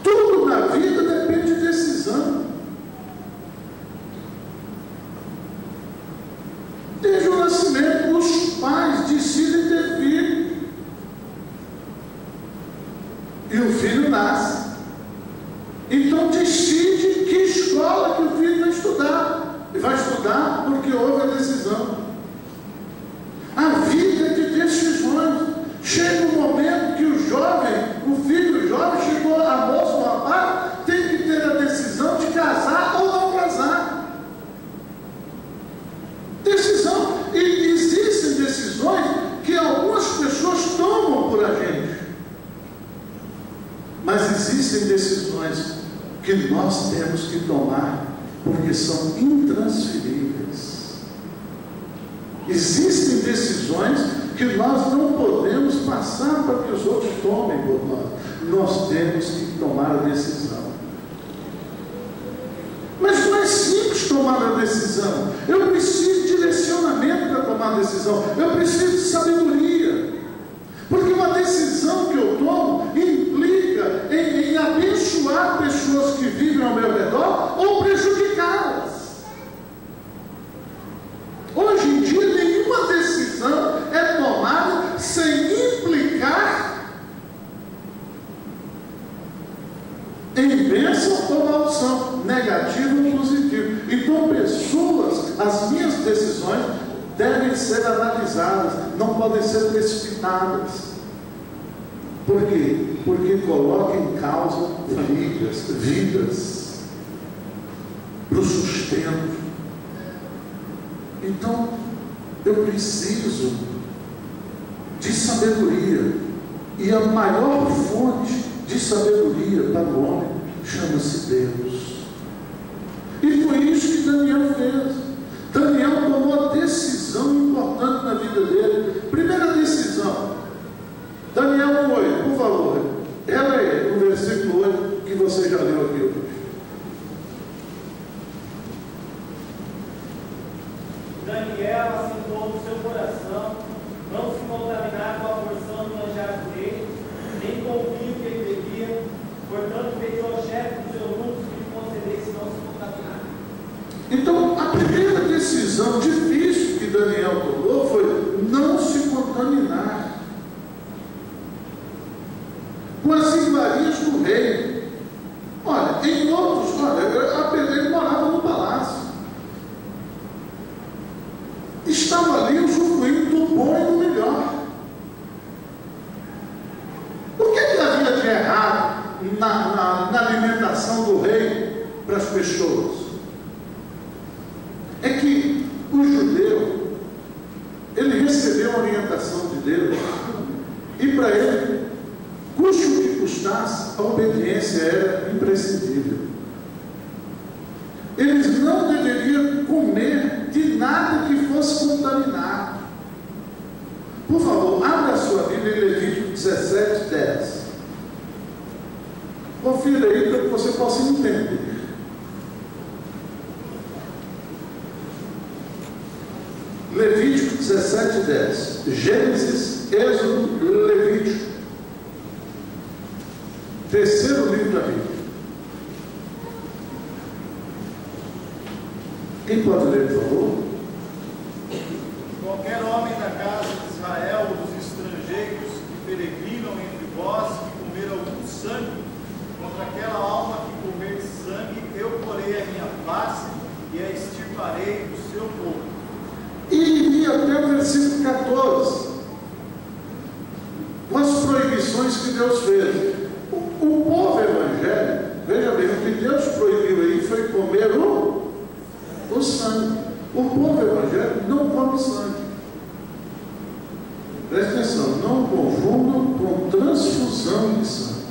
Tudo na vida depende de decisão. Desde o nascimento, os pais decidem ter filho. E o filho nasce. Então decide que escola que o filho vai estudar. E vai estudar porque houve a decisão. A vida é de decisões. Chega um momento que o jovem, o filho jovem, chegou a moça, o rapaz, tem que ter a decisão de casar ou não casar. Decisão. E existem decisões que algumas pessoas tomam por a gente. Mas existem decisões que nós temos que tomar porque são intransferíveis. Existem decisões que nós não podemos passar para que os outros tomem por nós. Nós temos que tomar a decisão. Mas não é simples tomar a decisão. Eu preciso de direcionamento para tomar a decisão. Eu preciso de sabedoria. Porque uma decisão que eu tomo implica em abençoar pessoas que vivem ao meu redor ou prejudicá-las. Hoje em dia, nenhuma decisão é tomada sem implicar em bênção ou maldição, negativo ou positivo. Então, pessoas, as minhas decisões devem ser analisadas, não podem ser precipitadas. Por quê? Porque coloca em causa famílias, vidas, para o sustento. Então, eu preciso de sabedoria. E a maior fonte de sabedoria para o homem chama-se Deus. E foi isso que Daniel fez. Daniel tomou a decisão importante na vida dele. Primeira decisão. Daniel 8, por favor. Ela é o versículo 8 que você já leu aqui hoje.
Daniel assentou no seu coração não se contaminar com a porção do manjar do rei, nem com o vinho que ele bebia. Portanto, pediu ao chefe dos eunucos que lhe concedesse não se contaminar.
Então, a primeira decisão difícil que Daniel tomou foi não se contaminar com as iguarias do rei. Olha, em outros, ele morava no palácio. Estava ali usufruindo do bom e do melhor. O que havia de errado na alimentação do rei para as pessoas? É que o judeu, ele recebeu a orientação de Deus, e para ele, custe o que custasse, a obediência era imprescindível. Eles não deveriam comer de nada que fosse contaminado. Por favor, abra a sua Bíblia em Levítico 17, 10. Confira aí para que você possa entender. Levítico 17, 10. Gênesis, Êxodo, Levítico. Terceiro livro da Bíblia. Quem pode ler, por favor?
Qualquer homem da casa de Israel ou dos estrangeiros que peregrinam entre vós, que comer algum sangue, contra aquela alma que comer sangue, eu porei a minha face e a extirparei do seu povo.
E iria até o versículo 14, com as proibições que Deus fez. O povo evangélico, veja bem, o que Deus proibiu aí foi comer o sangue. O povo evangélico não come sangue. Preste atenção, não confundam com transfusão de sangue.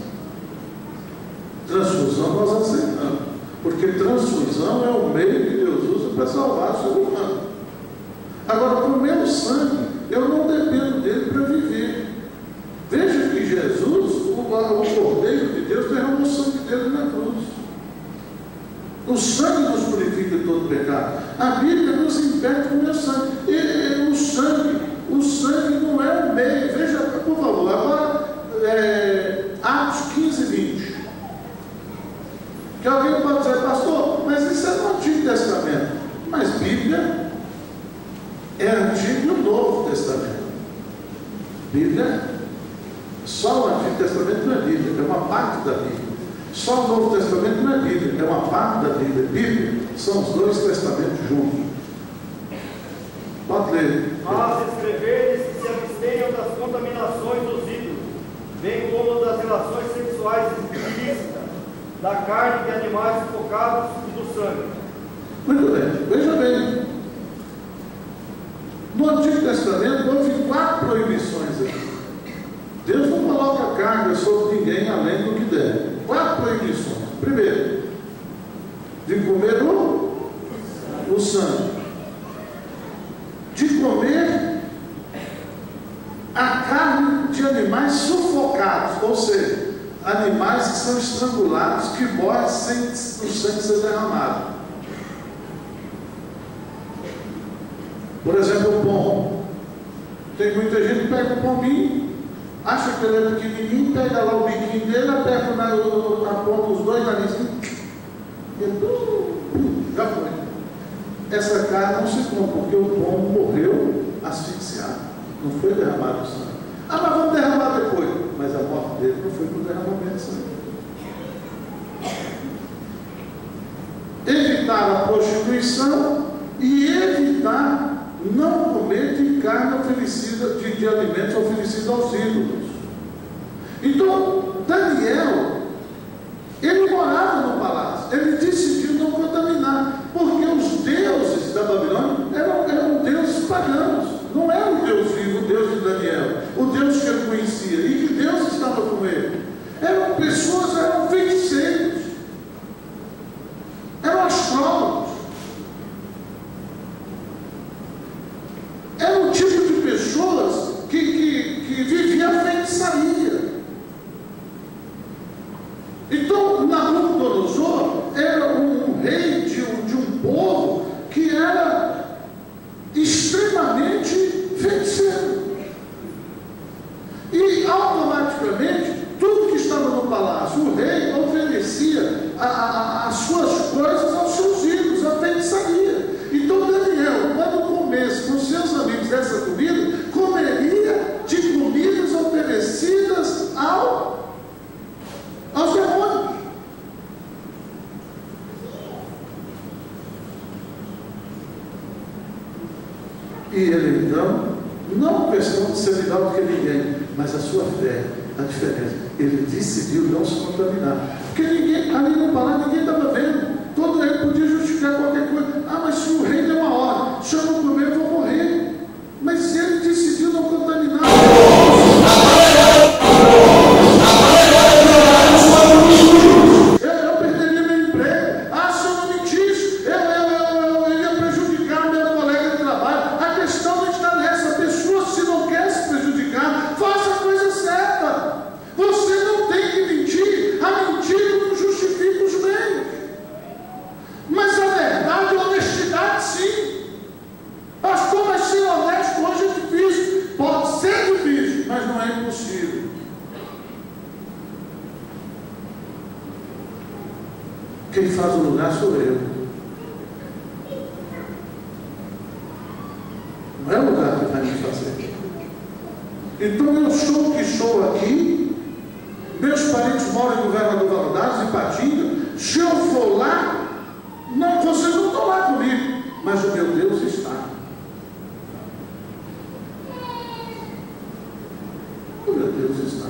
Transfusão nós aceitamos, porque transfusão é o meio que Deus usa para salvar o ser humano. Agora, comer o sangue, eu não dependo dele para viver. Veja que Jesus, o Cordeiro de Deus, derramou o sangue dele na cruz. O sangue nos purifica de todo pecado. A Bíblia nos impede de comer sangue. O sangue não é o meio. Veja, por favor, agora Bíblia, só o Antigo Testamento não é Bíblia, é uma parte da Bíblia. Só o Novo Testamento não é Bíblia, é uma parte da Bíblia. Bíblia são os dois testamentos juntos. Pode ler.
Mas escreveres que se abstenham das contaminações dos ídolos, bem como das relações sexuais ilícitas, da carne de animais sufocados e do sangue.
Muito bem, veja bem. No Antigo Testamento houve 4 proibições aqui. Deus não coloca carga sobre ninguém além do que deve. 4 proibições. Primeiro, de comer o sangue. De comer a carne de animais sufocados, ou seja, animais que são estrangulados, que morrem sem o sangue ser derramado. Por exemplo, o pombo. Tem muita gente que pega o pombinho, acha que ele é pequenininho, pega lá o biquinho dele, aperta na ponta os dois narizinhos e já foi. Essa carne não se come, porque o pombo morreu asfixiado, não foi derramado o sangue. Ah, mas vamos derramar depois. Mas a morte dele não foi por derramamento de sangue. Evitar a prostituição e evitar não comer de carne oferecida, de alimentos oferecidos aos ídolos. Então, Daniel, ele morava no palácio, ele decidiu não contaminar, porque os deuses da Babilônia eram deuses paganos, não era o Deus vivo, o Deus de Daniel, o Deus que ele conhecia, e que Deus estava com ele. Eram pessoas, eram feiticeiros, eram astrólogos. Era um tipo de pessoas que vivia a feitiçaria. Então, Nabucodonosor era um rei de um povo que era extremamente feiticeiro. E, automaticamente, tudo que estava no palácio, o rei oferecia as suas coisas aos seus ídolos, a feitiçaria. Então, Daniel, quando comesse com seus amigos dessa comida, comeria de comidas oferecidas aos demônios. E ele, então, não questão de ser melhor do que ninguém, mas a sua fé, a diferença. Ele decidiu não se contaminar. Porque ninguém, ali no palácio, ninguém estava vendo. Todo rei podia justificar qualquer coisa. Ah, mas se o rei deu uma ordem, se eu não comer, eu vou morrer. Mas ele decidiu não contaminar. Eu perderia meu emprego. Ah, se eu não mentisse, eu ia prejudicar meu colega de trabalho. A questão não está nessa. A pessoa, se não quer se prejudicar, faça a coisa certa. Você não tem que mentir. A mentira não justifica os meios. Mas a verdade, a honestidade, sim. Pastor, mas ser honesto hoje é difícil. Pode ser difícil, mas não é impossível. Quem faz o lugar sou eu. Não é o lugar que vai me fazer. Então eu sou o que sou aqui. Meus parentes moram em Governador Valadares, em Patinga. Se eu for lá, não, vocês não estão lá comigo, mas o meu Deus está. O meu Deus está.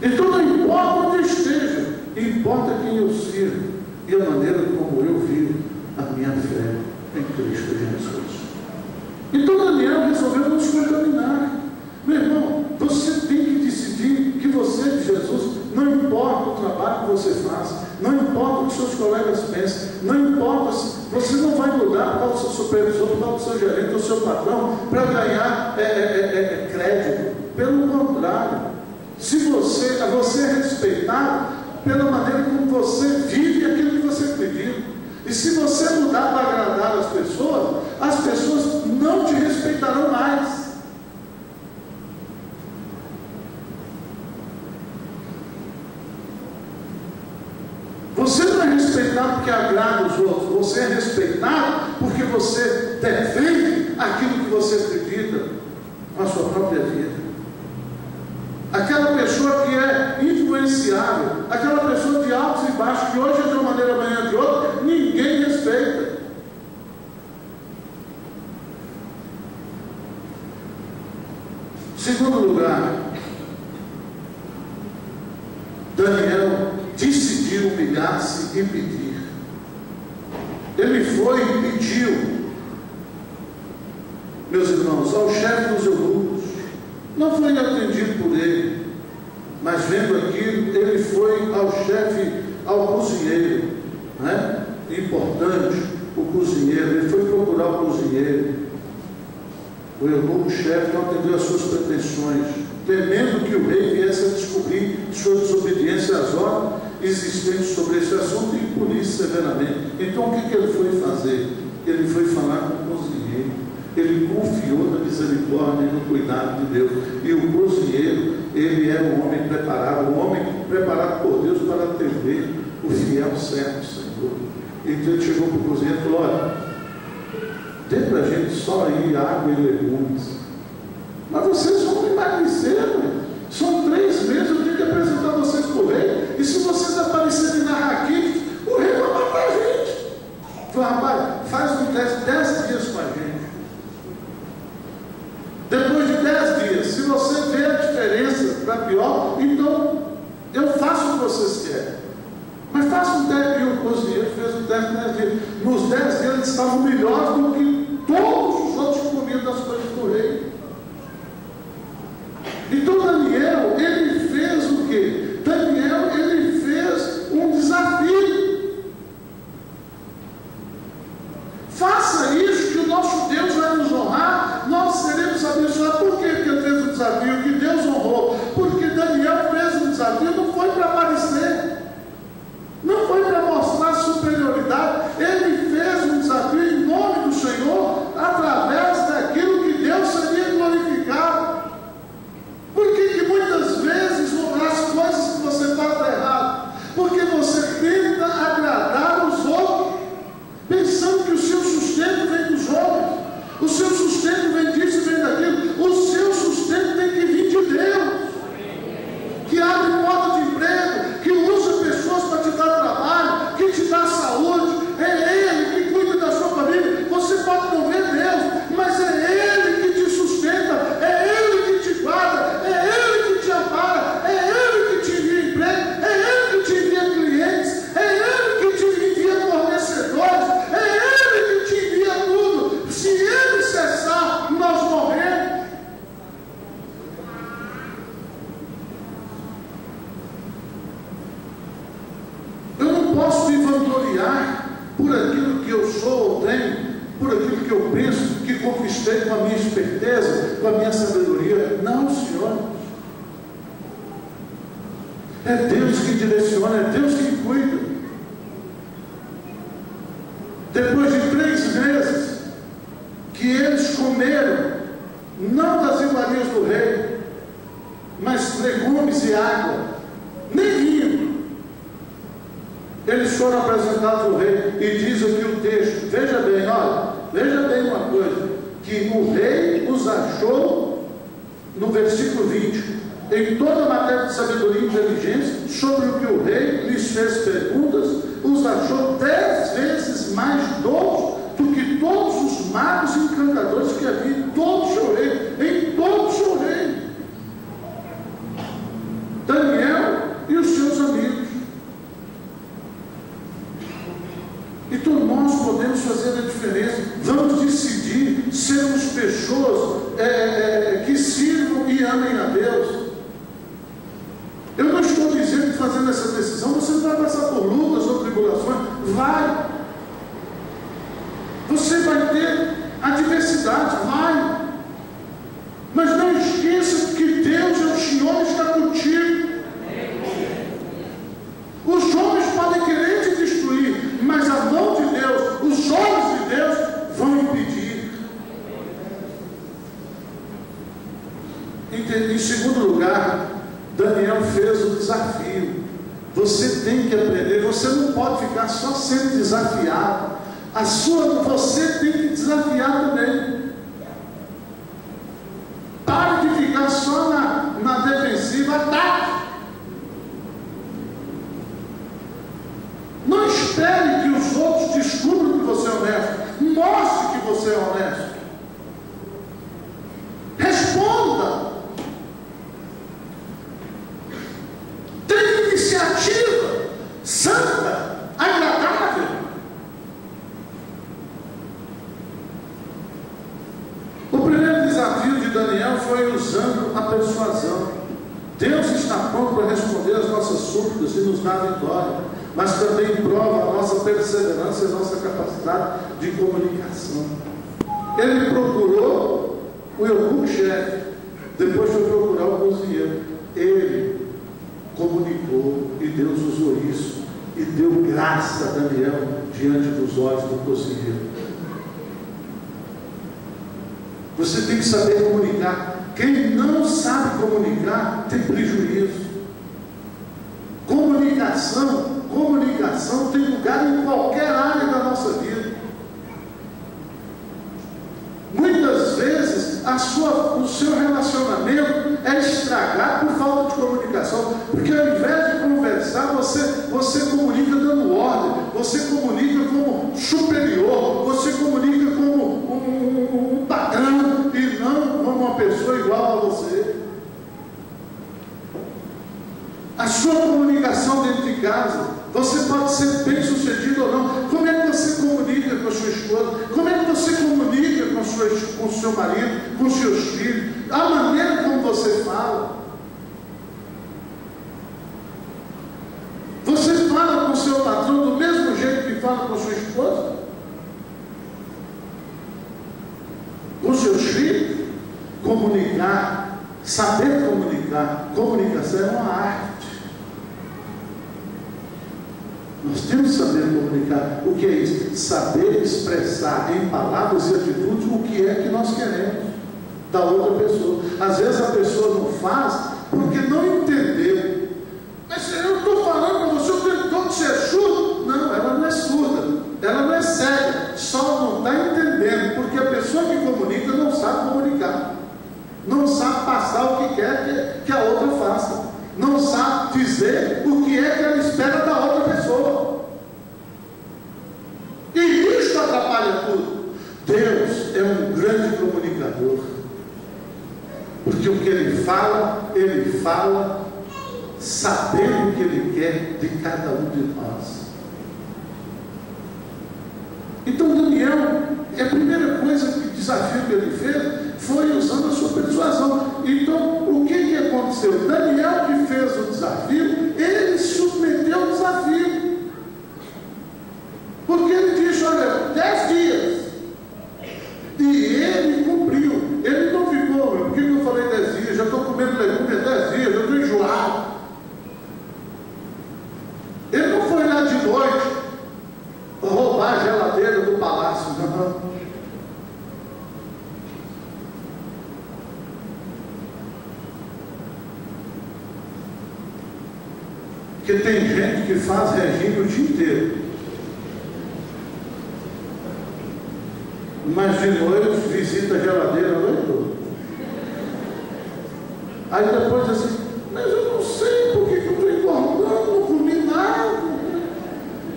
Então não importa onde eu esteja, importa quem eu sirvo e a maneira como eu vivo a minha fé em Cristo Jesus. Então Daniel resolveu não se contaminar. Meu irmão, você tem que decidir que você de Jesus, não importa o trabalho que você faz, não importa o que seus colegas pensam, não importa se você não vai mudar para o seu supervisor, para o seu gerente, o seu patrão, para ganhar crédito. Pelo contrário, se você é respeitado pela maneira como você vive aquilo que você acredita. E se você mudar para agradar as pessoas não te respeitarão mais. Você não é respeitado porque agrada os outros, você é respeitado porque você defende aquilo que você acredita com a sua própria vida. influenciável, aquela pessoa de altos e baixos, que hoje é de uma maneira, amanhã é de outra, ninguém respeita. Segundo lugar, Daniel decidiu humilhar-se e pedir. Ele foi e pediu, meus irmãos, ao chefe dos eunucos. Não foi atendido por ele, mas vendo aquilo, ele foi ao chefe, ao cozinheiro, né? Importante, o cozinheiro, ele foi procurar o cozinheiro. O eunuco-chefe não atendeu às suas pretensões, temendo que o rei viesse a descobrir sua desobediência às ordens existentes sobre esse assunto e punisse severamente. Então o que ele foi fazer? Ele foi falar com o cozinheiro. Ele confiou na misericórdia e no cuidado de Deus. E o cozinheiro, ele era um homem preparado por Deus para atender o fiel servo do Senhor. Então ele chegou para o cozinheiro e falou: olha, dê para a gente só aí água e legumes. Mas vocês vão emagrecer, né? São 3 meses, eu tenho que apresentar vocês para o rei. E se vocês aparecerem na raquete, o rei vai matar a gente. Falei: rapaz, faz um teste 10 dias com a gente. Depois de 10 dias, se você vê a diferença para pior, então eu faço o que vocês querem. Mas faça um teste. E o cozinheiro fez um teste 10 dias. Nos 10 dias eles estavam melhores do que todos os outros que comiam das coisas do rei. Então Daniel, ele fez o quê? Daniel, ele fez um desafio. Faça isso que o nosso Deus vai nos honrar, nós seremos abençoados. Por quê que ele fez um desafio? Que Deus honrou. Porque Daniel fez um desafio, não foi para aparecer, não foi para mostrar superioridade. Ele fez um desafio em nome do Senhor, através daquilo que Deus seria glorificado. Por que muitas vezes as coisas que você faz dão errado? Porque você tenta agradar os outros, pensando que o seu sustento vem dos homens, o seu sustento vem disso e vem daquilo. O seu sustento tem que vir de Deus, que abre porta de emprego, que usa pessoas para te dar trabalho, que te dá saúde. É Ele que cuida da sua família. Você pode não ver Deus, mas é Ele que te sustenta, é Ele que te guarda, é Ele que te ampara, é Ele que te envia emprego, é Ele que te envia clientes, é Ele que te envia fornecedores, é Ele que te envia tudo. Se Ele cessar, nós morremos. Eu não posso me vangloriar por aquilo que eu sou ou tenho, por aquilo que eu penso, que conquistei com a minha esperteza, com a minha sabedoria. Não, Senhor. É Deus que direciona, é Deus que cuida. Depois de 3 meses que eles comeram, não das iguarias do rei, mas legumes e água, nem vinho, eles foram apresentados ao rei. E diz aqui o texto, veja bem, olha, veja bem uma coisa, que o rei os achou, no versículo 20, em toda a matéria de sabedoria e inteligência, sobre o que o rei lhes fez perguntas, os achou 10 vezes mais doutos do que todos os magos e encantadores que havia em todo o seu reino, em todo o seu reino. Daniel e os seus amigos. Então nós podemos fazer a diferença. Vamos decidir sermos pessoas que sirvam e amem a Deus. Eu não estou dizendo que fazendo essa decisão você não vai passar por lutas ou tribulações. Vai. Você vai ter adversidade, vai. Mas não esqueça que Deus é o Senhor e está contigo. Os homens podem querer te destruir, mas a mão de Deus, os olhos de Deus vão impedir. Em segundo lugar, Daniel fez o desafio. Você tem que aprender, você não pode ficar só sendo desafiado. Você tem que desafiar também. Pare de ficar só na defensiva, ataque. outros descubram que você é honesto. Mostre que você é honesto. Responda. Tenha iniciativa santa, agradável. O primeiro desafio de Daniel foi usando a persuasão. Deus está pronto para responder às nossas súplicas e nos dar vitória, mas também prova a nossa perseverança e a nossa capacidade de comunicação. Ele procurou o eunuco-chefe, depois foi procurar o cozinheiro. Ele comunicou e Deus usou isso e deu graça a Daniel diante dos olhos do cozinheiro. Você tem que saber comunicar. Quem não sabe comunicar tem prejuízo. Comunicação tem lugar em qualquer área da nossa vida. Muitas vezes o seu relacionamento é estragado por falta de comunicação, porque ao invés de conversar, você comunica dando ordem, você comunica como superior, você comunica como um patrão e não como uma pessoa igual a você. A sua comunicação dentro de casa, você pode ser bem sucedido ou não. Como é que você comunica com a sua esposa? Como é que você comunica com o seu marido, com os seus filhos? A maneira como você fala. Você fala com o seu patrão do mesmo jeito que fala com a sua esposa? Com os seus filhos? Comunicar, saber comunicar. Comunicação é uma arte. Nós temos que saber comunicar. O que é isso? Saber expressar em palavras e atitudes o que é que nós queremos da outra pessoa. Às vezes a pessoa não faz porque não entendeu. Mas eu estou falando com você o tempo todo, você é surdo? Não, ela não é surda, ela não é cega, só não está entendendo, porque a pessoa que comunica não sabe comunicar, não sabe passar o que quer que a outra faça, não sabe dizer o que é que ela espera da outra pessoa. E isso atrapalha tudo. Deus é um grande comunicador, porque o que ele fala sabendo o que ele quer de cada um de nós. Então Daniel, a primeira coisa, que desafio que ele fez foi usando a sua persuasão. Então o que aconteceu? Daniel, que fez o desafio, ele submeteu o desafio, porque ele disse: olha, 10 dias, e ele cumpriu. Ele não ficou: por que eu falei 10 dias? Já estou comendo legume há 10 dias, já estou enjoado. Ele não foi lá de noite roubar a geladeira do palácio, não. Porque tem gente que faz regime o dia inteiro, mas de noite visita a geladeira a noite toda. Aí depois diz assim: mas eu não sei por que eu estou engordando, não comi nada.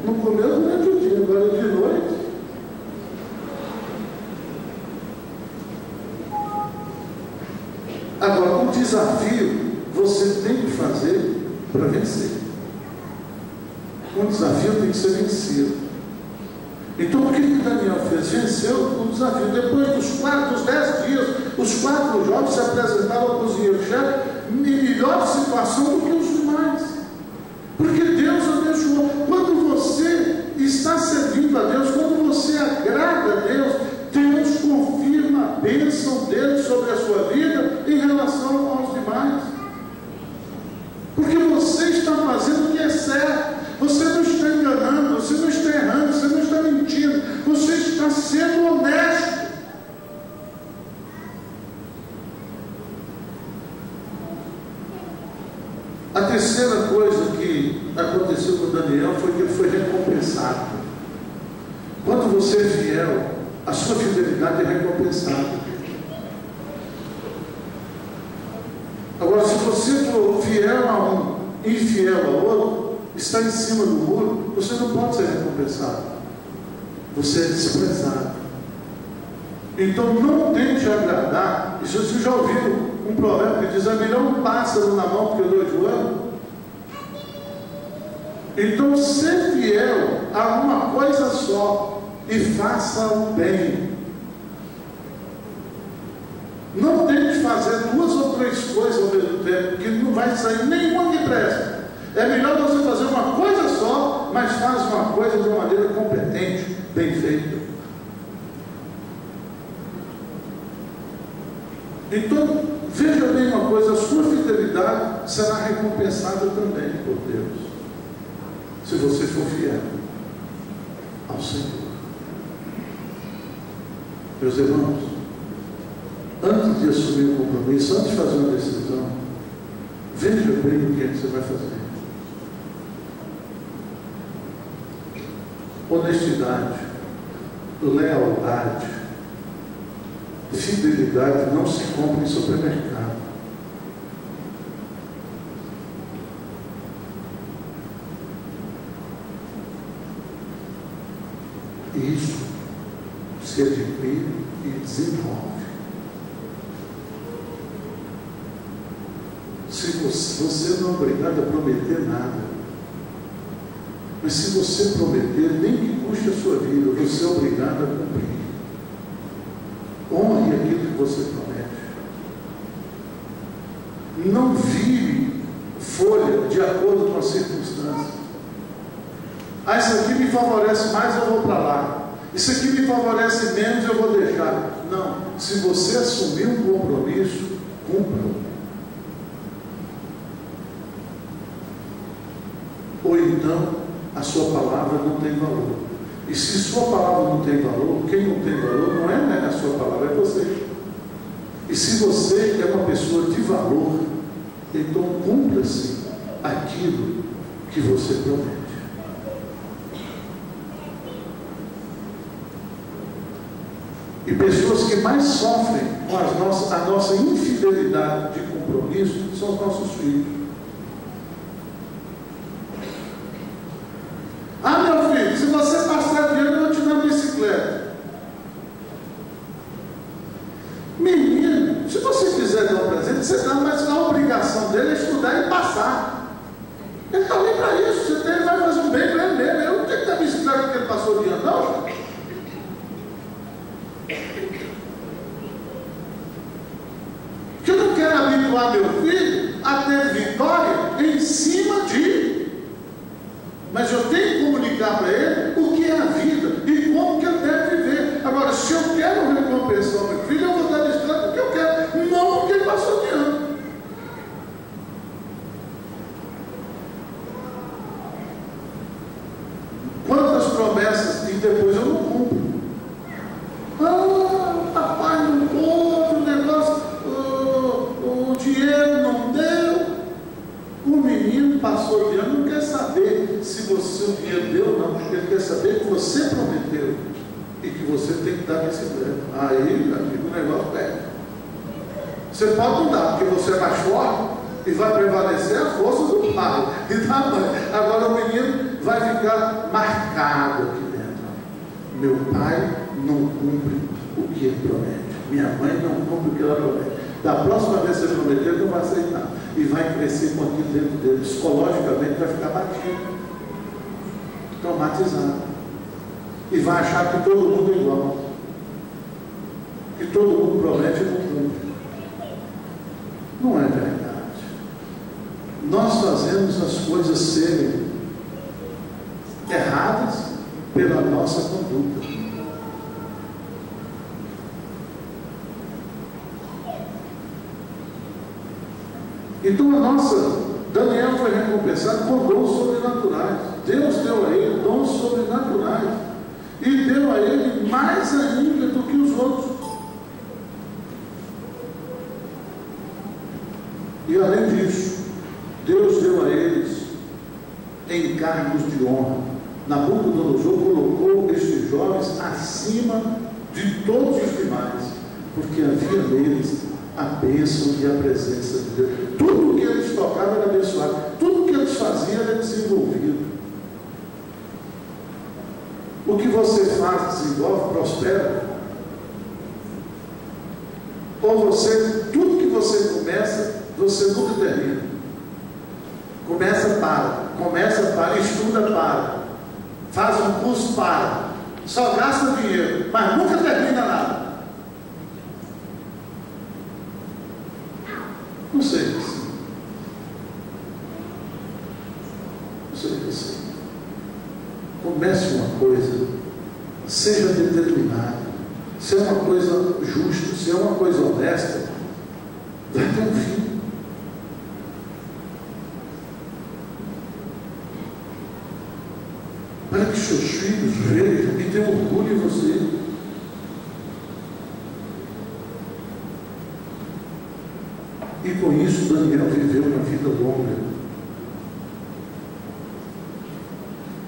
Não comeu durante o dia, agora de noite. Agora, um desafio você tem que fazer para vencer. Um desafio tem que ser vencido. Então o que Daniel fez? Venceu o desafio. Depois dos 10 dias, os 4 jovens se apresentaram ao cozinheiro-chefe em melhor situação do que os demais, porque Deus abençoou. Quando você está servindo a Deus, quando você agrada a Deus, Deus confirma a bênção dele sobre a sua vida em relação aos demais, porque você está fazendo o que é certo. Você não está enganando, você não está errando, você não está mentindo, você está sendo honesto. A terceira coisa que aconteceu com Daniel foi que ele foi recompensado. Quando você é fiel, a sua fidelidade é recompensada. Agora, se você for fiel a um, infiel a outro, está em cima do muro, você não pode ser recompensado. você é desprezado. Então não tente agradar. E você já ouviu um provérbio que diz: é melhor um pássaro na mão do que dois voando? Então ser fiel a uma coisa só e faça o bem. Não tente fazer 2 ou 3 coisas ao mesmo tempo, que não vai sair nenhuma que presta. É melhor você fazer uma coisa só, mas faz uma coisa de uma maneira competente, bem feita. Então, veja bem uma coisa: a sua fidelidade será recompensada também por Deus, se você for fiel ao Senhor. Meus irmãos, antes de assumir o compromisso, antes de fazer uma decisão, veja bem o que é que você vai fazer. Honestidade, lealdade, fidelidade não se compra em supermercado. Isso se adquire e desenvolve. Se você não é obrigado a prometer nada, mas se você prometer, nem que custe a sua vida, você é obrigado a cumprir. Honre aquilo que você promete. Não vire folha de acordo com as circunstâncias. Ah, isso aqui me favorece mais, eu vou para lá. Isso aqui me favorece menos, eu vou deixar. Não. Se você assumir um compromisso, cumpra-o. Ou então, a sua palavra não tem valor. E se sua palavra não tem valor, quem não tem valor não é a sua palavra, é você. E se você é uma pessoa de valor, então cumpra-se aquilo que você promete. E pessoas que mais sofrem com a nossa infidelidade de compromisso são os nossos filhos. Ah, meu filho, se você passar dinheiro, eu vou te dar uma bicicleta. Menino, se você quiser dar um presente, você dá, mas a obrigação dele é estudar e passar. Ele está ali para isso. Ele vai fazer um bem para ele mesmo. Eu não tenho que dar bicicleta porque ele passou dinheiro, não. Porque eu não quero habituar meu filho a ter vitória em cima de. Mas eu tenho que comunicar para ele o que é a vida e como que ele deve viver. Agora, se eu quero recompensar o meu filho, eu vou dar bicicleta porque eu quero, não porque ele passou de ano. Quantas promessas e depois eu não cumpro. Ah, papai não compra, o negócio, o dinheiro não deu. O menino passou de ano, não quer saber se o dinheiro deu ou não, ele quer saber que você prometeu e que você tem que dar bicicleta. Aí, amigo, o negócio pega. Você pode não dar, porque você é mais forte e vai prevalecer a força do pai e da mãe. Agora o menino vai ficar marcado aqui dentro. Meu pai não cumpre o que ele promete. Minha mãe não cumpre o que ela promete. Da próxima vez que você prometer, ele não vai aceitar. E vai crescer com aquilo dentro dele. Psicologicamente vai ficar batido, traumatizado. E vai achar que todo mundo é igual. Que todo mundo promete e não cumpre. Não é verdade. Nós fazemos as coisas serem erradas pela nossa conduta. Então Daniel foi recompensado com dons sobrenaturais. Deus deu a ele dons sobrenaturais. E deu a ele mais ainda do que os outros. E além disso, Deus deu a eles encargos de honra. Nabucodonosor colocou estes jovens acima de todos os demais, porque havia neles a bênção e a presença de Deus. Tudo que eles tocavam era abençoado. Tudo que eles faziam era desenvolvido. O que você faz, desenvolve, prospera. Ou você, tudo que você começa, você nunca termina. Começa, para, estuda, para, faz um curso, para, só gasta dinheiro, mas nunca termina nada. Não sei assim. Não sei assim. Comece uma coisa, seja determinado. Se é uma coisa justa, se é uma coisa honesta, vai ter um fim. Para que seus filhos vejam e tenham orgulho em você. E com isso Daniel viveu uma vida longa.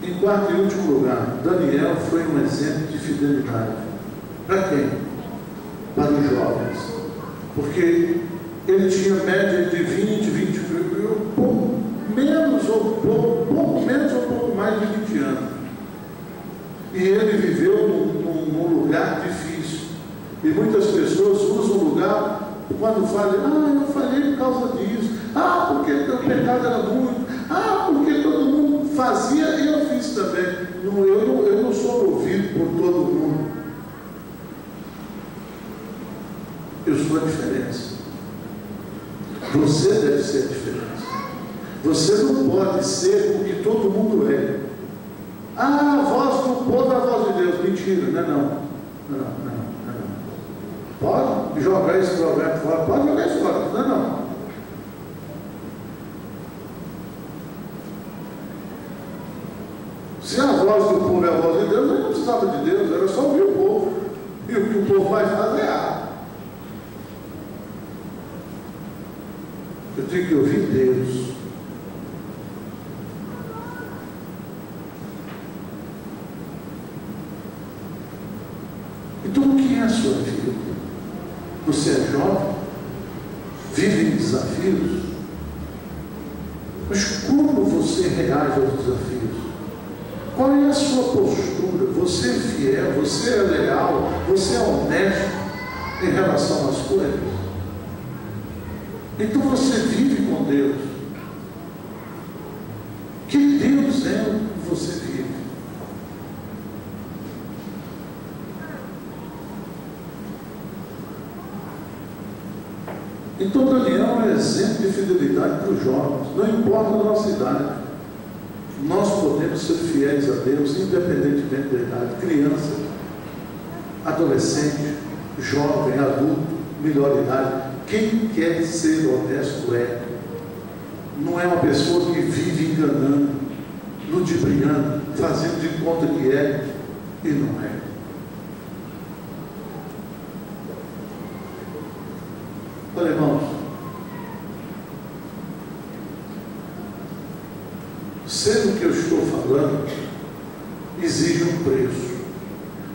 Em quarto e último lugar, Daniel foi um exemplo de fidelidade. Para quem? Para os jovens. Porque ele tinha média de 20, pouco menos ou pouco mais de 20 anos. E ele viveu num lugar difícil. E muitas pessoas usam o lugar quando falam, eu falhei por causa disso, porque o pecado era muito, porque todo mundo fazia e eu fiz também. Eu não sou movido por todo mundo. Eu sou a diferença. Você deve ser a diferença. Você não pode ser o que todo mundo é. A voz do povo é a voz de Deus. Mentira, não é não. Não. Pode jogar esse provérbio fora, pode jogar isso fora, não é não. Se a voz do povo é a voz de Deus, eu não precisava de Deus, era só ouvir o povo. E o que o povo vai fazer é eu tenho que ouvir Deus. Então o que é a sua vida? Você é jovem? Vive em desafios? Mas como você reage aos desafios? Qual é a sua postura? Você é fiel? Você é leal? Você é honesto em relação às coisas? Então você vive com Deus. Que Deus é o que você vive? Então Daniel é um exemplo de fidelidade para os jovens. Não importa a nossa idade. Nós podemos ser fiéis a Deus, independentemente da idade. Criança, adolescente, jovem, adulto, melhor idade. Quem quer ser honesto é. Não é uma pessoa que vive enganando, ludibriando, fazendo de conta que é e não é. Olha, irmãos, sendo que eu estou falando, exige um preço.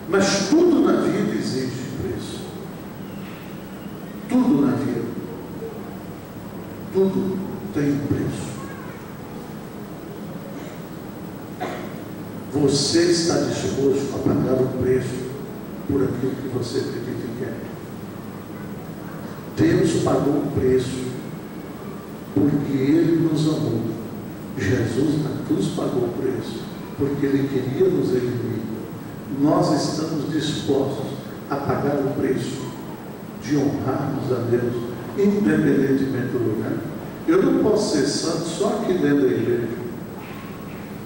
Mas tudo na vida exige preço. Tudo na vida. Tudo tem um preço. Você está disposto a pagar o preço por aquilo que você acredita que é. Deus pagou o preço porque Ele nos amou. Jesus na cruz pagou o preço porque Ele queria nos redimir. Nós estamos dispostos a pagar o preço de honrarmos a Deus, independentemente do lugar. Eu não posso ser santo só aqui dentro da igreja,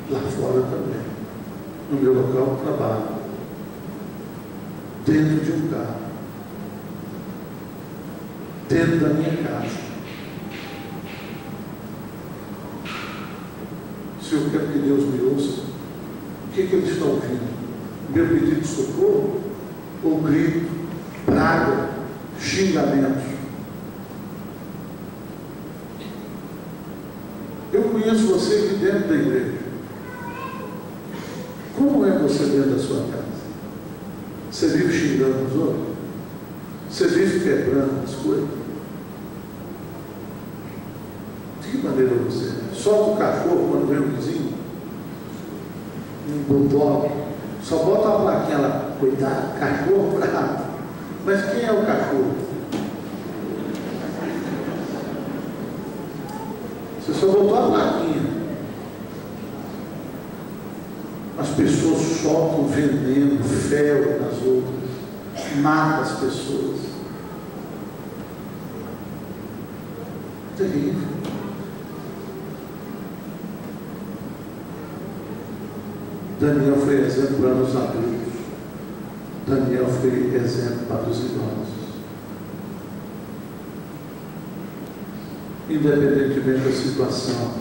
lá fora também, no meu local de trabalho, dentro de um carro, dentro da minha casa. Se eu quero que Deus me ouça, o que Ele está ouvindo? Meu pedido de socorro? Ou grito, praga, xingamentos? Eu conheço você aqui dentro da igreja. Como é você dentro da sua casa? Você vive xingando os outros? Você vive quebrando as coisas? De que maneira você é? Solta o cachorro quando vem um vizinho? Um bulldog? Só bota uma plaquinha lá, cuidado, cachorro bravo. Mas quem é o cachorro? Você só botou a plaquinha. As pessoas soltam veneno, fel nas outras, matam as pessoas. Terrível. Daniel foi exemplo para os adultos. Daniel foi exemplo para os idosos. Independentemente da situação,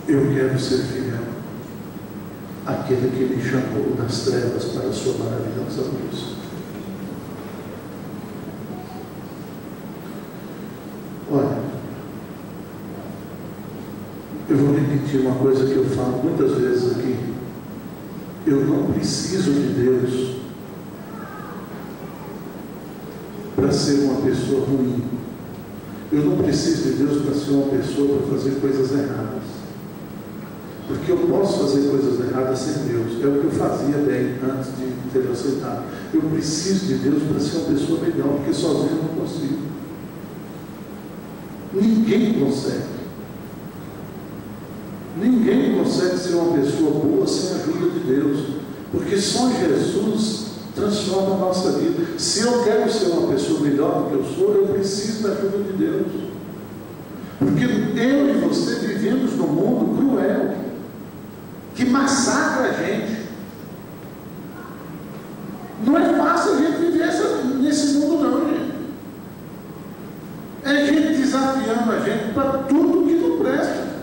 eu quero ser fiel àquele que me chamou das trevas para a sua maravilhosa luz. Olha, eu vou repetir uma coisa que eu falo muitas vezes aqui. Eu não preciso de Deus para ser uma pessoa ruim. Eu não preciso de Deus para ser uma pessoa para fazer coisas erradas. Porque eu posso fazer coisas erradas sem Deus. É o que eu fazia bem antes de ter aceitado. Eu preciso de Deus para ser uma pessoa melhor, porque sozinho eu não consigo. Ninguém consegue. Ninguém consegue ser uma pessoa boa sem a ajuda de Deus. Porque só Jesus transforma a nossa vida. Se eu quero ser uma pessoa melhor do que eu sou, eu preciso da ajuda de Deus. Porque eu e você vivemos num mundo cruel, que massacra a gente. Não é fácil a gente viver nesse mundo não, gente. É gente desafiando a gente para tudo que não presta.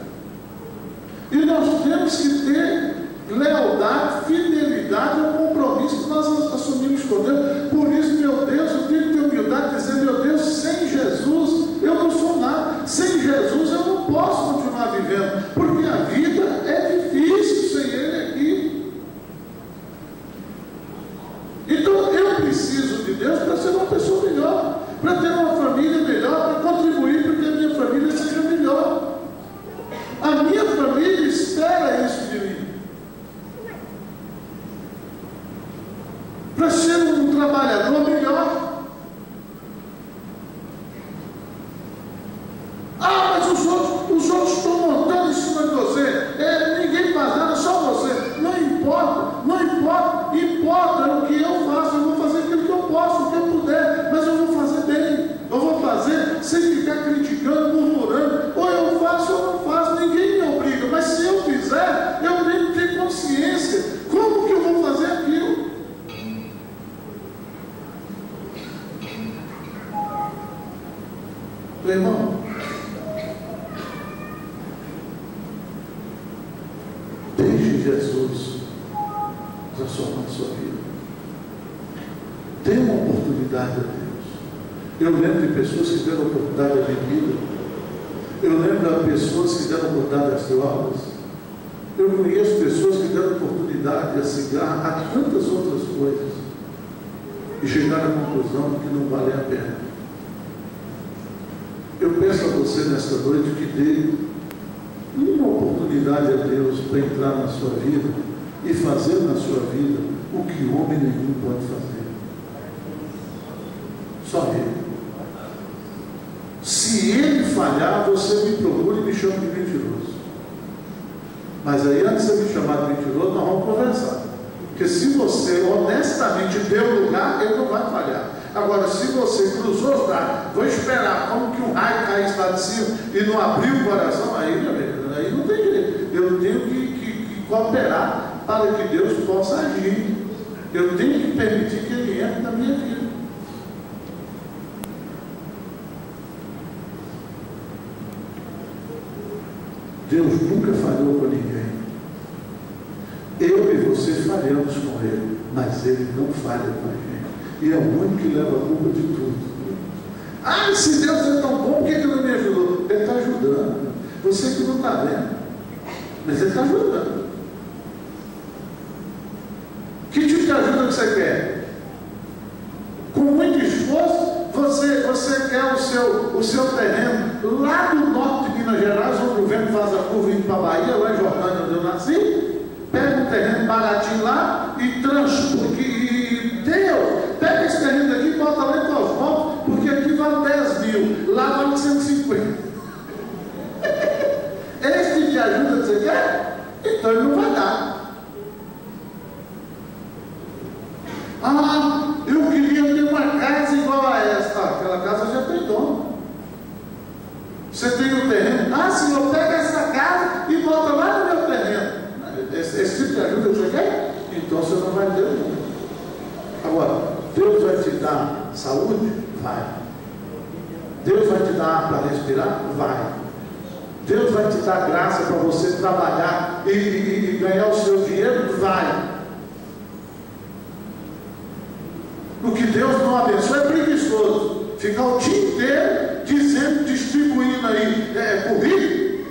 E nós temos que ter lealdade, fidelidade ao compromisso que nós assumimos com Deus. Por isso, meu Deus, eu tenho que ter humildade de dizer, meu Deus, sem Jesus eu não sou nada. Sem Jesus eu não posso continuar vivendo, porque a vida é difícil sem Ele aqui. Então eu preciso de Deus para ser uma pessoa melhor, para ter uma família melhor, para contribuir para que a minha família seja melhor. A minha família espera isso de mim. Para ser um trabalhador melhor. Ah, mas os outros estão montando em cima de você. Ninguém faz nada, só você. Não importa, não importa. Importa o que eu faço. Eu vou fazer aquilo que eu posso, o que eu puder. Mas eu vou fazer bem. Eu vou fazer sem ficar criticando, murmurando. Ou eu faço ou não faço. Ninguém me obriga. Mas se eu fizer, eu tenho que ter consciência. Como que eu vou fazer aquilo? Meu irmão, deixe Jesus transformar a sua vida. Dê uma oportunidade a Deus. Eu lembro de pessoas que deram oportunidade à bebida. Eu lembro de pessoas que deram oportunidade às drogas. Eu conheço pessoas que deram oportunidade a cigarro, a tantas outras coisas. E chegaram à conclusão de que não vale a pena. Eu peço a você nesta noite que dê uma oportunidade a Deus para entrar na sua vida e fazer na sua vida o que homem nenhum pode fazer. Só Ele. Se Ele falhar, você me procura e me chama de mentiroso. Mas aí, antes de você me chamar de mentiroso, nós vamos conversar. Porque se você honestamente deu lugar, Ele não vai falhar. Agora, se você cruzou os braços, vou esperar como que um raio caísse lá de cima e não abriu o coração, aí, meu amigo, aí não tem jeito. Eu tenho que cooperar para que Deus possa agir. Eu tenho que permitir que Ele entre na minha vida. Deus nunca falhou com ninguém. Eu e você falhamos com Ele, mas Ele não falha com a gente. E é o único que leva a culpa de tudo. Ah, se Deus é tão bom, por que Ele não me ajudou? Ele está ajudando. Você que não está vendo. Mas Ele está ajudando. Que tipo de ajuda que você quer? Com muito esforço, você quer o seu terreno lá do norte de Minas Gerais, onde o vento faz a curva indo para a Bahia, lá em Jordânia, onde eu nasci, pega um terreno baratinho lá e transporta. E Deus, pega esse terreno daqui e bota lá em Cosmópolis, porque aqui vale 10 mil, lá vale 150. Esse tipo de ajuda que você quer? Então ele não vai dar. Ah, eu queria ter uma casa igual a esta. Aquela casa já tem dono. Você tem um terreno. Ah, Senhor, pega essa casa e bota lá no meu terreno. Esse tipo de ajuda que você quer? Então você não vai ter nunca. Agora, Deus vai te dar saúde? Vai. Deus vai te dar ar para respirar? Vai. Deus vai te dar graça para você trabalhar e ganhar o seu dinheiro? Vai. O que Deus não abençoa é preguiçoso. Ficar o dia inteiro dizendo, distribuindo aí currículo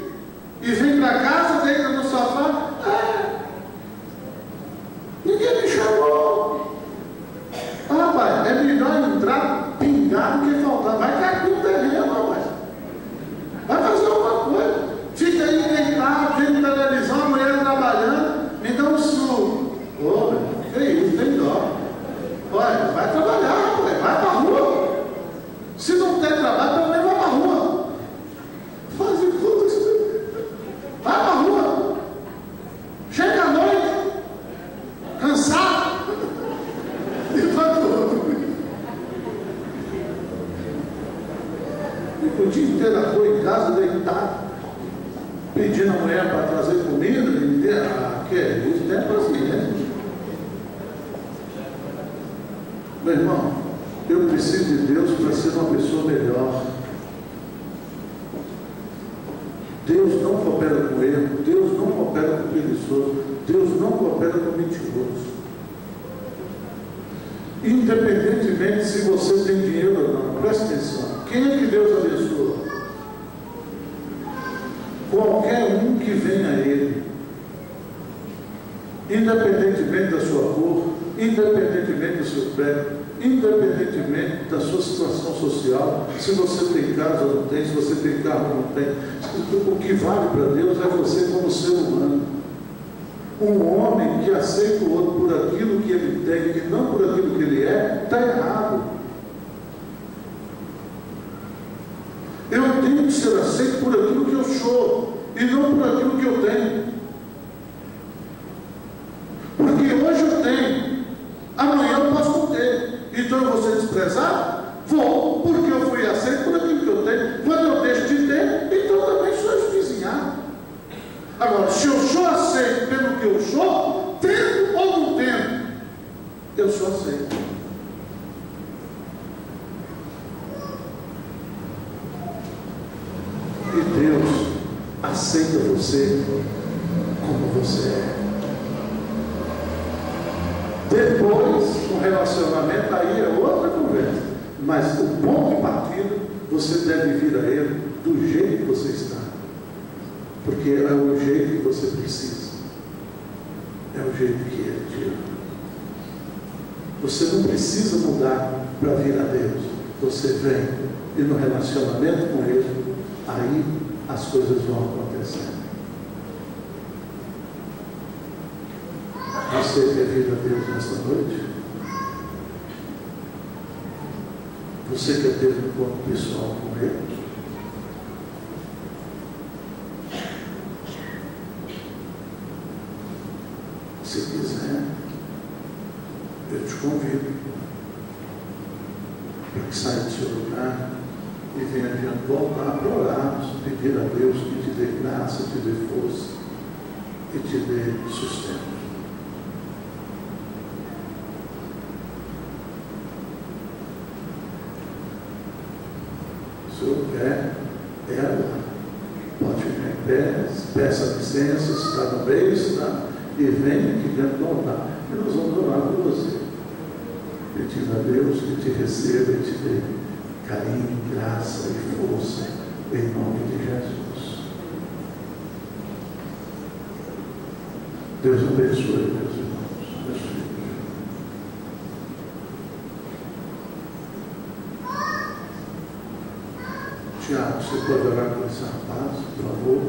e vem para casa, deita no sofá. Ninguém me chamou. Rapaz, é melhor entrar pingado que faltar. Vai cair no terreno, rapaz. Vai fazer alguma coisa. Fica aí deitado, vendo televisão, a mulher trabalhando, me dá um suco. Ô, que isso, tem dó. Olha, vai trabalhar, rapaz, vai para a rua. Se não tem trabalho, também vai para a rua. Faz tudo. Vai para a rua. Chega à noite, cansado, e vai para a rua. Fica o dia inteiro à rua em casa, deitado, pedindo a mulher para trazer comida. Que é isso? Tem paciência. Meu irmão, eu preciso de Deus para ser uma pessoa melhor. Deus não coopera com erro, Deus não coopera com preguiçoso, Deus não coopera com mentiroso. Independentemente se você tem dinheiro ou não, presta atenção. Quem é que Deus abençoa? Qualquer um que venha a Ele, independentemente da sua cor, independentemente do seu pé, independentemente da sua situação social, se você tem casa ou não tem, se você tem carro ou não tem. O que vale para Deus é você como ser humano. Um homem que aceita o outro por aquilo que ele tem e não por aquilo que ele é, está errado. Eu tenho que ser aceito por aquilo que eu sou e não por aquilo que eu tenho. Porque hoje eu tenho, amanhã eu posso não ter. Então eu vou ser desprezado? Vou, porque eu fui aceito por aquilo que eu tenho. Quando eu deixo de ter, então eu também sou esvizinhado. Agora, se eu sou aceito pelo que eu sou, tendo ou não tendo, eu sou aceito. E Deus aceita você como você é. Depois, um relacionamento aí é outra conversa. Mas o ponto de partida, você deve vir a Ele do jeito que você está. Porque é o jeito que você precisa. É o jeito que Ele te ama. Você não precisa mudar para vir a Deus. Você vem e no relacionamento com Ele, aí as coisas vão acontecer. Você quer vir a Deus nesta noite? Você quer ter um encontro pessoal com Ele? Se quiser, eu te convido para que saia do seu lugar e venha adiante voltar para orarmos, pedir a Deus que te dê graça, te dê força e te dê sustento. Se eu quer, é agora. Pode ficar em pé, peça licença, se está no meio, está, e venha aqui dentro do altar. E nós vamos orar por você. Pedindo a Deus que te receba e te dê carinho, graça e força, em nome de Jesus. Deus abençoe, meus irmãos, meus filhos. Tiago, você pode orar com esse rapaz, por favor?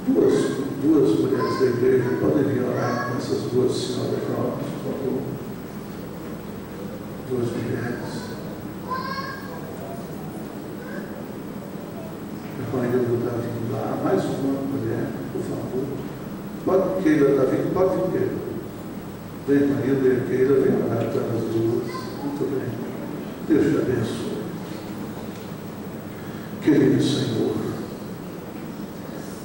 duas mulheres da igreja podem vir orar com essas duas senhoras jovens, por favor. Duas mulheres. Irmã Hilda está vindo lá. Mais uma mulher, por favor. Pode, Keila está vindo? Pode vir, Keila. Vem, irmã Hilda e Keila, vem orar pelas duas. Muito bem. Deus te abençoe. Querido Senhor,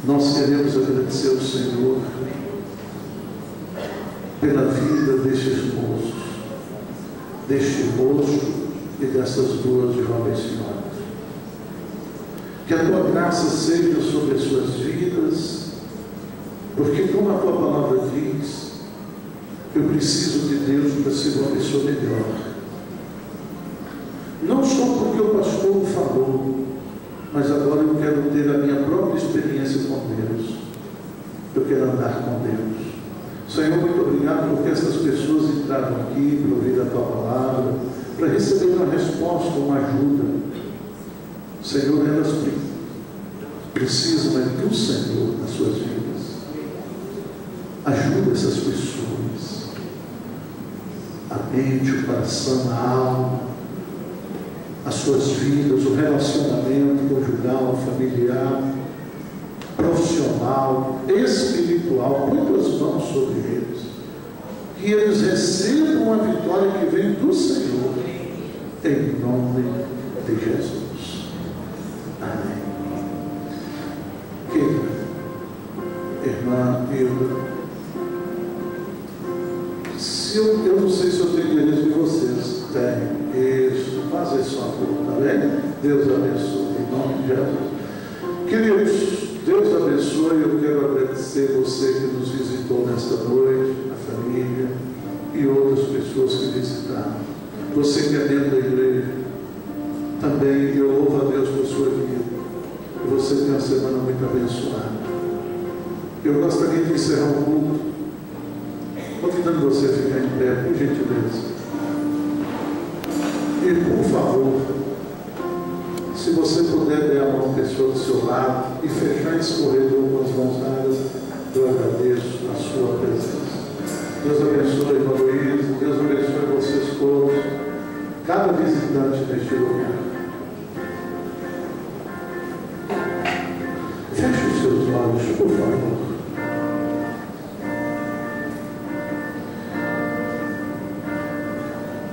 nós queremos agradecer ao Senhor pela vida destes moços, deste moço e dessas duas jovens senhoras. Que a tua graça seja sobre as suas vidas, porque como a tua palavra diz, eu preciso de Deus para ser uma pessoa melhor. Não só porque o pastor falou, mas agora eu quero ter a minha própria experiência com Deus. Eu quero andar com Deus. Senhor, muito obrigado porque essas pessoas entraram aqui para ouvir a tua palavra, para receber uma resposta, uma ajuda. Senhor, elas precisam do Senhor nas suas vidas. Ajuda essas pessoas. A mente, o coração, a alma, as suas vidas, o relacionamento conjugal, familiar, profissional, espiritual. Põe tuas mãos sobre eles. Que eles recebam a vitória que vem do Senhor. Em nome de Jesus. Amém. Querida irmã Hilda, eu não sei se eu tenho endereço de vocês. Tem. Isso. Faça isso a favor, tá bem? Deus abençoe. Em nome de Jesus. Queridos, Deus abençoe. Eu quero agradecer você que nos visitou nesta noite, a família e outras pessoas que visitaram. Você que é dentro da igreja, também eu louvo a Deus por sua vida. Que você tenha uma semana muito abençoada. Eu gostaria de encerrar o culto convidando você a ficar em pé, por gentileza. E por favor, se você puder dar a mão à pessoa do seu lado e fechar esse corredor com as mãos dadas, eu agradeço a sua presença. Deus abençoe, irmã Luísa. Deus abençoe vocês todos, cada visitante neste lugar. Feche os seus olhos, por favor.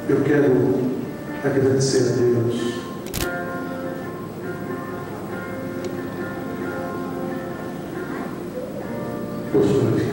Eu quero agradecer a Deus por sua vida.